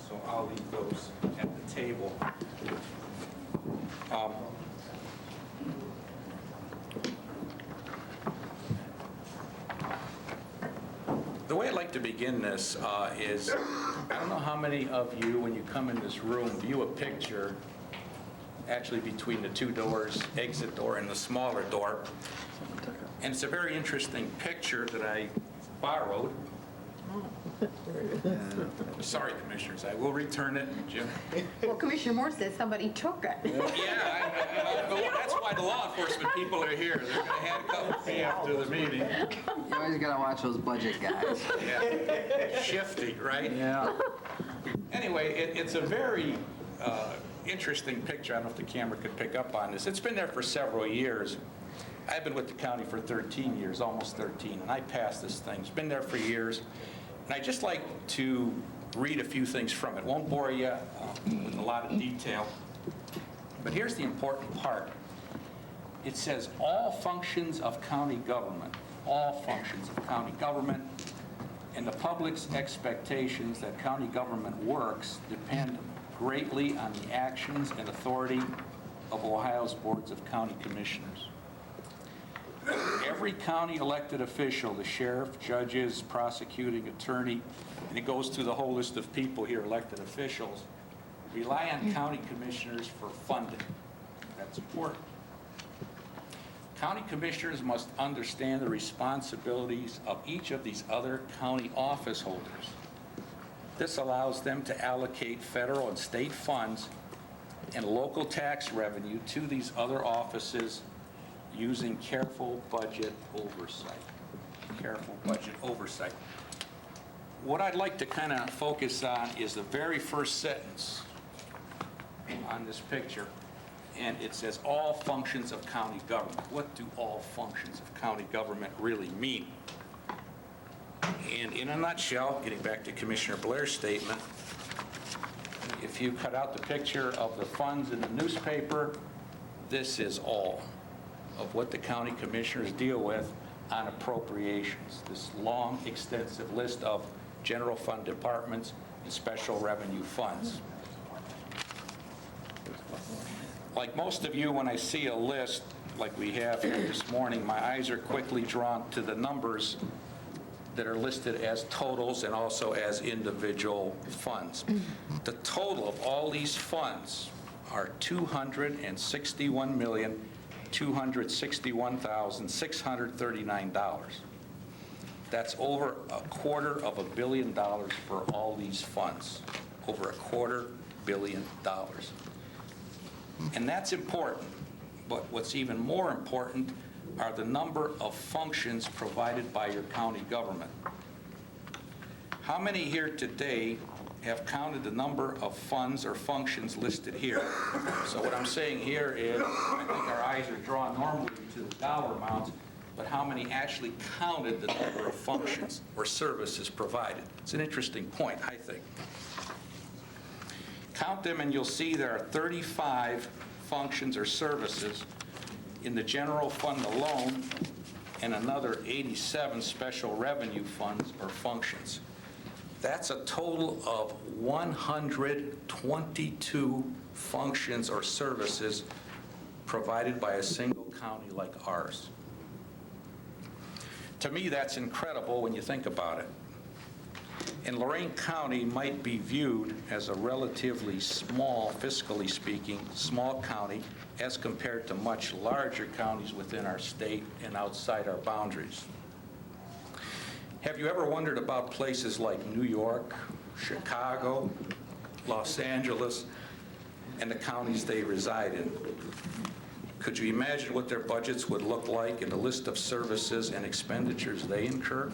So I'll leave those at the table. The way I'd like to begin this is, I don't know how many of you, when you come in this room, view a picture actually between the two doors, exit door and the smaller door. And it's a very interesting picture that I borrowed. Sorry, Commissioners, I will return it, Jim. Well, Commissioner Moore said somebody took it. Yeah, that's why the law enforcement people are here. They're going to handcuff me after the meeting. You always got to watch those budget guys. Yeah, shifty, right? Yeah. Anyway, it's a very interesting picture. I don't know if the camera could pick up on this. It's been there for several years. I've been with the county for 13 years, almost 13, and I passed this thing. It's been there for years. And I'd just like to read a few things from it. Won't bore you with a lot of detail. But here's the important part. It says, all functions of county government, all functions of county government, And the public's expectations that county government works depend greatly on the actions and authority of Ohio's boards of county commissioners. Every county elected official, the sheriff, judges, prosecuting attorney, and it goes through the whole list of people here, elected officials, rely on county commissioners for funding. That's important. County commissioners must understand the responsibilities of each of these other county office holders. This allows them to allocate federal and state funds and local tax revenue to these other offices using careful budget oversight. Careful budget oversight. What I'd like to kind of focus on is the very first sentence on this picture. And it says, all functions of county government. What do all functions of county government really mean? And in a nutshell, getting back to Commissioner Blair's statement, if you cut out the picture of the funds in the newspaper, this is all of what the county commissioners deal with on appropriations. This long, extensive list of general fund departments and special revenue funds. Like most of you, when I see a list like we have here this morning, my eyes are quickly drawn to the numbers that are listed as totals and also as individual funds. The total of all these funds are $261,261,639. That's over $250 million for all these funds. Over $250 million. And that's important, but what's even more important are the number of functions provided by your county government. How many here today have counted the number of funds or functions listed here? So what I'm saying here is, I think our eyes are drawn normally to the dollar amounts, but how many actually counted the number of functions or services provided? It's an interesting point, I think. Count them and you'll see there are 35 functions or services in the general fund alone and another 87 special revenue funds or functions. That's a total of 122 functions or services provided by a single county like ours. To me, that's incredible when you think about it. And Lorain County might be viewed as a relatively small, fiscally speaking, small county as compared to much larger counties within our state and outside our boundaries. Have you ever wondered about places like New York, Chicago, Los Angeles, and the counties they reside in? Could you imagine what their budgets would look like and the list of services and expenditures they incur?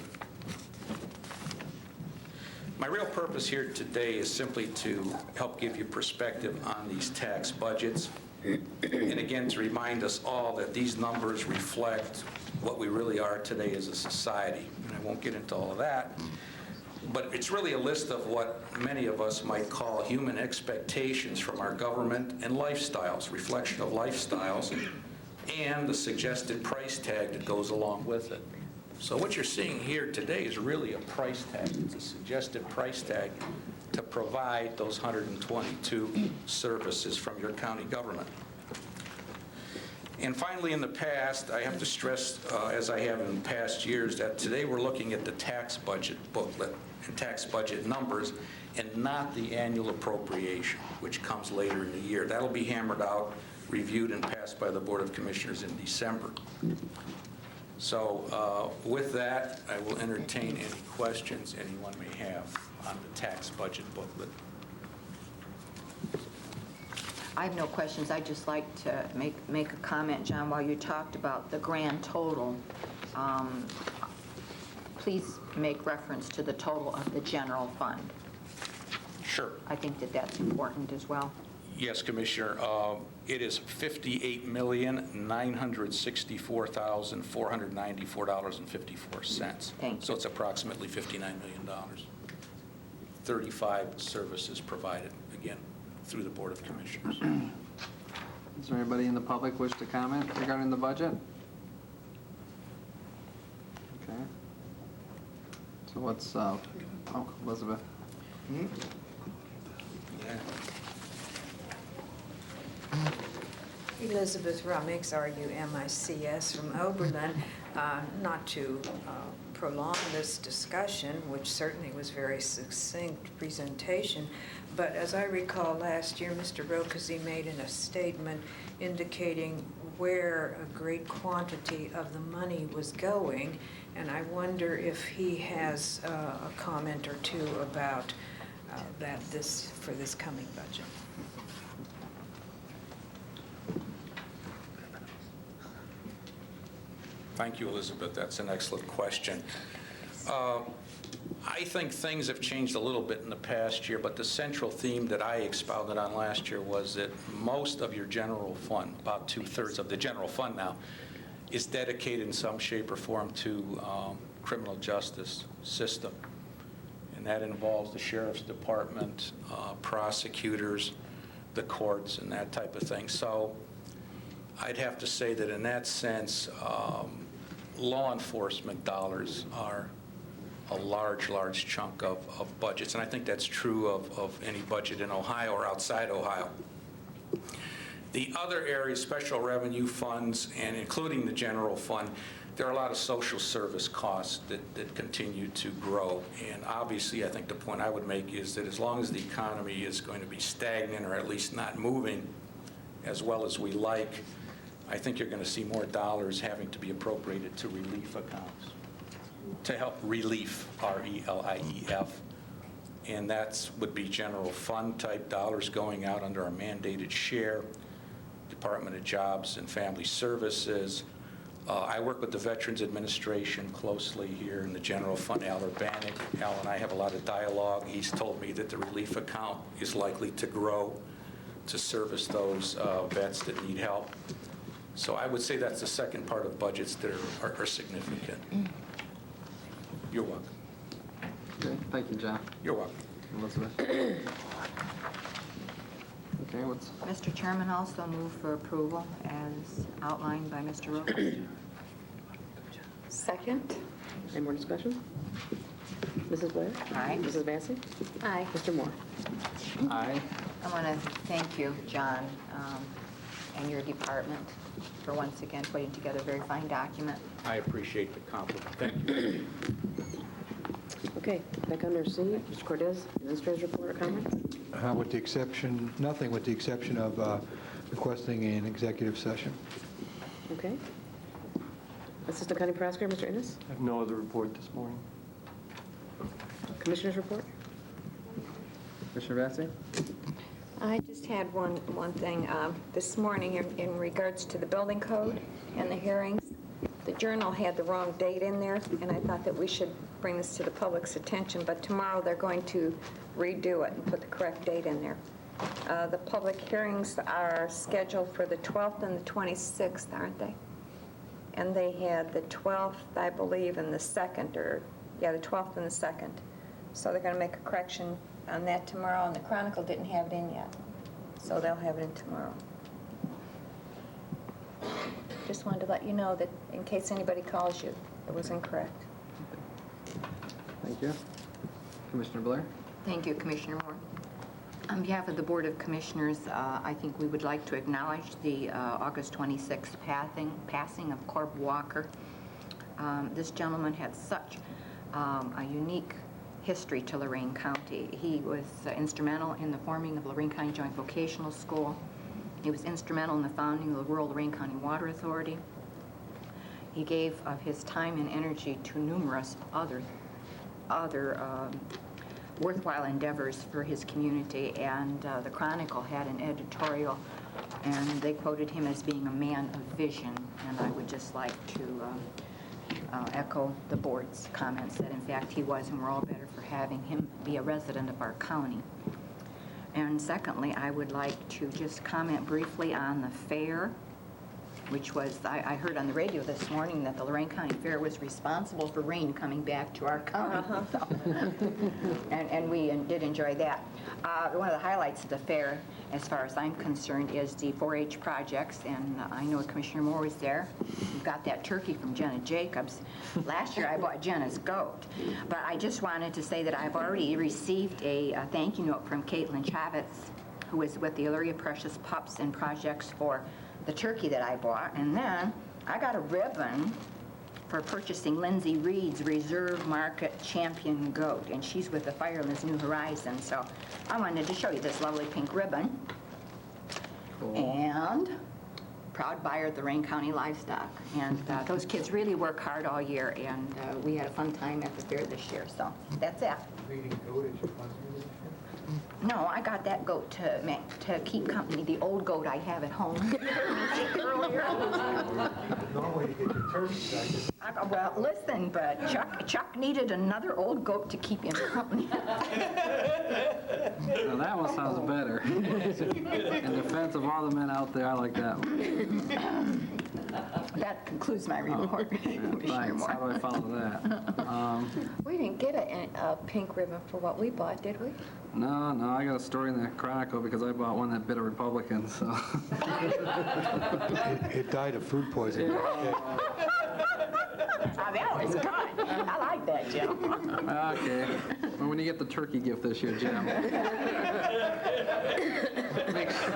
My real purpose here today is simply to help give you perspective on these tax budgets, and again to remind us all that these numbers reflect what we really are today as a society. And I won't get into all of that, but it's really a list of what many of us might call human expectations from our government and lifestyles, reflection of lifestyles, and the suggested price tag that goes along with it. So what you're seeing here today is really a price tag. It's a suggested price tag to provide those 122 services from your county government. And finally, in the past, I have to stress, as I have in past years, that today we're looking at the tax budget booklet and tax budget numbers and not the annual appropriation, which comes later in the year. That'll be hammered out, reviewed, and passed by the Board of Commissioners in December. So with that, I will entertain any questions anyone may have on the tax budget booklet. I have no questions. I'd just like to make a comment, John, while you talked about the grand total. Please make reference to the total of the general fund. Sure. I think that that's important as well. Yes, Commissioner. It is $58,964,494.54. Thank you. So it's approximately $59 million. 35 services provided, again, through the Board of Commissioners. Is there anybody in the public wish to comment regarding the budget? Okay. So what's, Elizabeth? Elizabeth Rummix, R-U-M-I-C-S, from Oberlin. Not to prolong this discussion, which certainly was very succinct presentation, but as I recall last year, Mr. Rokesy made in a statement indicating where a great quantity of the money was going, and I wonder if he has a comment or two about that for this coming budget. Thank you, Elizabeth. That's an excellent question. I think things have changed a little bit in the past year, but the central theme that I expounded on last year was that most of your general fund, about 2/3 of the general fund now, is dedicated in some shape or form to criminal justice system. And that involves the sheriff's department, prosecutors, the courts, and that type of thing. So I'd have to say that in that sense, law enforcement dollars are a large chunk of budgets, and I think that's true of any budget in Ohio or outside Ohio. The other areas, special revenue funds, and including the general fund, there are a lot of social service costs that continue to grow. And obviously, I think the point I would make is that as long as the economy is going to be stagnant or at least not moving as well as we like, I think you're going to see more dollars having to be appropriated to relief accounts, to help relief, R-E-L-I-E-F. And that would be general fund type dollars going out under our mandated share, Department of Jobs and Family Services. I work with the Veterans Administration closely here in the general fund. Al Urbanic, Al and I have a lot of dialogue. He's told me that the relief account is likely to grow to service those vets that need help. So I would say that's the second part of budgets that are significant. You're welcome. Okay, thank you, John. You're welcome. Elizabeth? Okay, what's... Mr. Chairman, also move for approval as outlined by Mr. Roker. Second. Any more discussion? Mrs. Blair? Aye. Mrs. Vacy? Aye. Mr. Moore? Aye. I want to thank you, John, and your department for once again putting together a very fine document. I appreciate the compliment. Thank you. Okay, back under C, Mr. Cortez, Administrator's report or comments? With the exception, nothing with the exception of requesting an executive session. Okay. Assistant County Prosecutor, Mr. Innes? I have no other report this morning. Commissioner's report? Commissioner Vacy? I just had one thing. This morning, in regards to the building code and the hearings, the Journal had the wrong date in there, and I thought that we should bring this to the public's attention, but tomorrow they're going to redo it and put the correct date in there. The public hearings are scheduled for the 12th and the 26th, aren't they? And they had the 12th, I believe, and the 2nd, the 12th and the 2nd. So they're going to make a correction on that tomorrow, and the Chronicle didn't have it in yet. So they'll have it in tomorrow. Just wanted to let you know that in case anybody calls you, it was incorrect. Thank you. Commissioner Blair? Thank you, Commissioner Moore. On behalf of the Board of Commissioners, I think we would like to acknowledge the August 26th passing of Corb Walker. This gentleman had such a unique history to Lorain County. He was instrumental in the forming of Lorain County Joint Vocational School. He was instrumental in the founding of the Rural Lorain County Water Authority. He gave of his time and energy to numerous other worthwhile endeavors for his community, and the Chronicle had an editorial, and they quoted him as being a man of vision, and I would just like to echo the board's comments that in fact he was, and we're all better for having him be a resident of our county. And secondly, I would like to just comment briefly on the fair. which was, I heard on the radio this morning that the Lorain County Fair was responsible for rain coming back to our county. So, and we did enjoy that. One of the highlights of the fair, as far as I'm concerned, is the 4-H projects, and I know Commissioner Moore was there. We got that turkey from Jenna Jacobs. Last year I bought Jenna's goat, but I just wanted to say that I've already received a thank you note from Caitlin Chavitz, who was with the Illyria Precious Pups and Projects for the turkey that I bought, and then I got a ribbon for purchasing Lindsay Reed's Reserve Market Champion Goat, and she's with the Fireman's New Horizon, so I wanted to show you this lovely pink ribbon. Cool. And proud buyer of the Lorain County Livestock, and those kids really work hard all year, and we had a fun time at the fair this year, so that's it. No, I got that goat to keep company, the old goat I have at home. Earlier. Normally you get your turkey back. Well, listen, but Chuck needed another old goat to keep him company. Now that one sounds better. In defense of all the men out there, I like that one. That concludes my report. Thanks. How do I follow that? We didn't get a pink ribbon for what we bought, did we? No, I got a story in the Chronicle because I bought one that bit a Republican, so. It died of food poisoning. That was good. I like that, Jim. Okay. Well, when you get the turkey gift this year, Jim,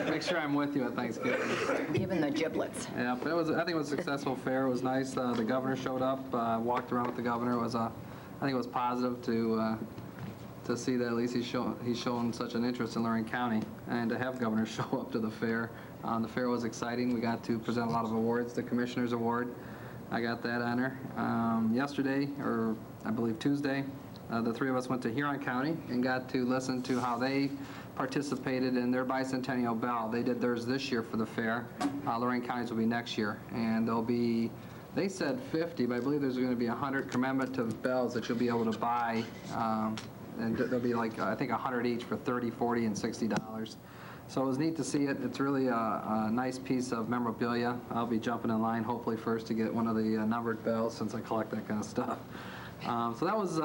make sure I'm with you at Thanksgiving. Even the giblets. Yeah, but I think it was a successful fair. It was nice. The governor showed up. Walked around with the governor. It was I think it was positive to see that at least he's shown such an interest in Lorain County, and to have governors show up to the fair. The fair was exciting. We got to present a lot of awards. The Commissioner's Award, I got that honor. Yesterday, or I believe Tuesday, the three of us went to Huron County and got to listen to how they participated in their bicentennial bell. They did theirs this year for the fair. Lorain County's will be next year, and there'll be, they said 50, but I believe there's going to be 100 commemorative bells that you'll be able to buy, and there'll be like, I think 100 each for $30, $40, and $60. So it was neat to see it. It's really a nice piece of memorabilia. I'll be jumping in line hopefully first to get one of the numbered bells since I collect that kind of stuff. So that was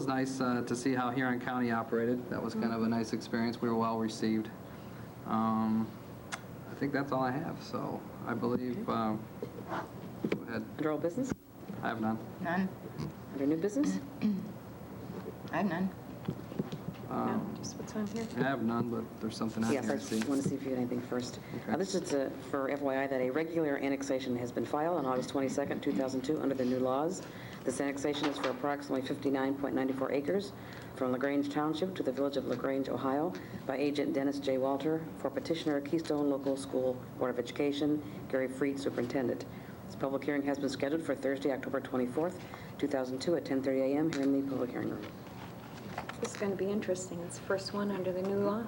nice to see how Huron County operated. That was kind of a nice experience. We were well received. I think that's all I have. So I believe. Go ahead. Under old business? I have none. None. Under new business? I have none. No, just what's on here? I have none, but there's something out Yes, here I to see. just want to see if you had anything first. Okay. This is for FYI that a regular annexation has been filed on August 22nd, 2002 under the new laws. This annexation is for approximately 59.94 acres from LaGrange Township to the village of LaGrange, Ohio by agent Dennis J. Walter for petitioner Keystone Local School Board of Education, Gary Freed, Superintendent. This public hearing has been scheduled for Thursday, October 24th, 2002 at 10:30 a.m. here in the public hearing room. This is going to be interesting. It's the first one under the new law.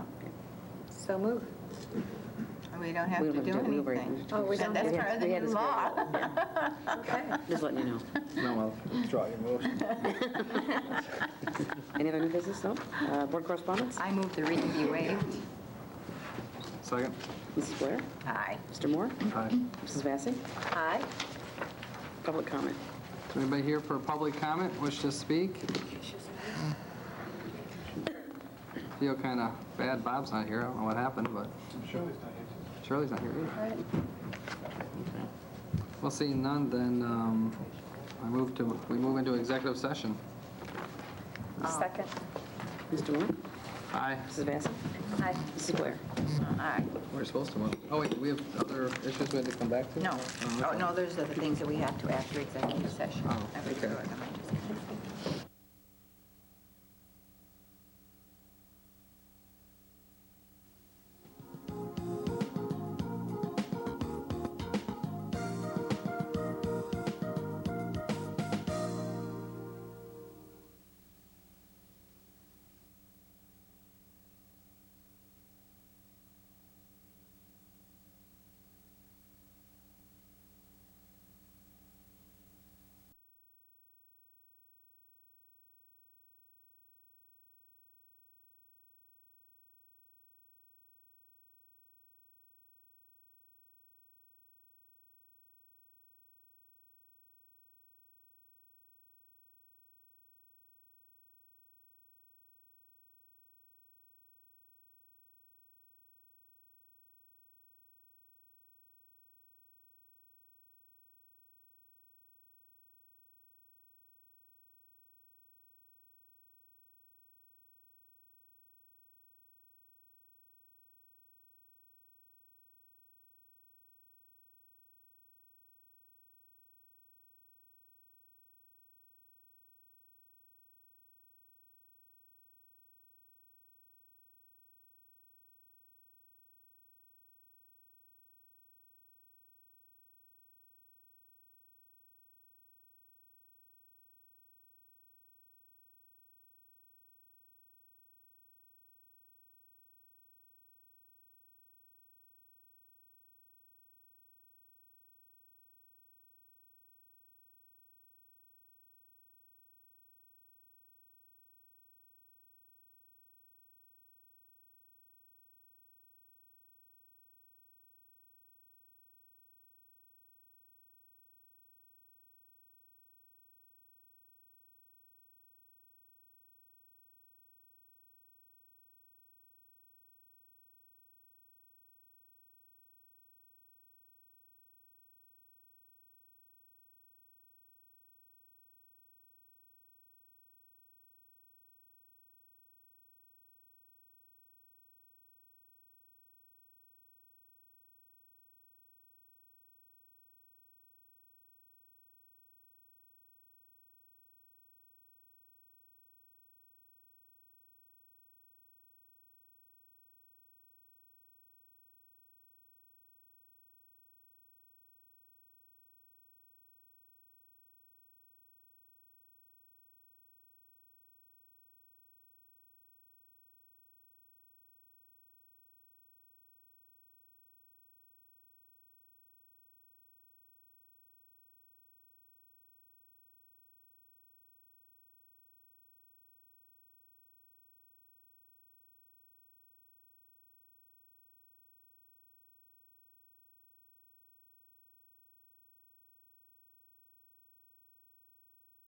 So move. We don't have to do anything. Oh, we don't That's have part of the we had new to law. Okay. Just letting you know. No, well, draw your motion. Any other new business? No? Board correspondence? I move the reading be waived. Second. Mrs. Blair? Aye. Mr. Moore? Aye. Mrs. Vacy? Aye. Public comment? Is there anybody here for public comment? Wish to speak? Feel kind of bad. Bob's not here. I don't know what happened, but Shirley's not here either. Okay. Well, seeing none, then we move into executive session. Second. Mr. Moore? Aye. Mrs. Vacy? Aye. Mrs. Blair? Aye. We're supposed to. Oh wait, we have other issues we have to come back to. No. Oh, no, those are the things that we have to after executive session. Oh, After okay. the organizers.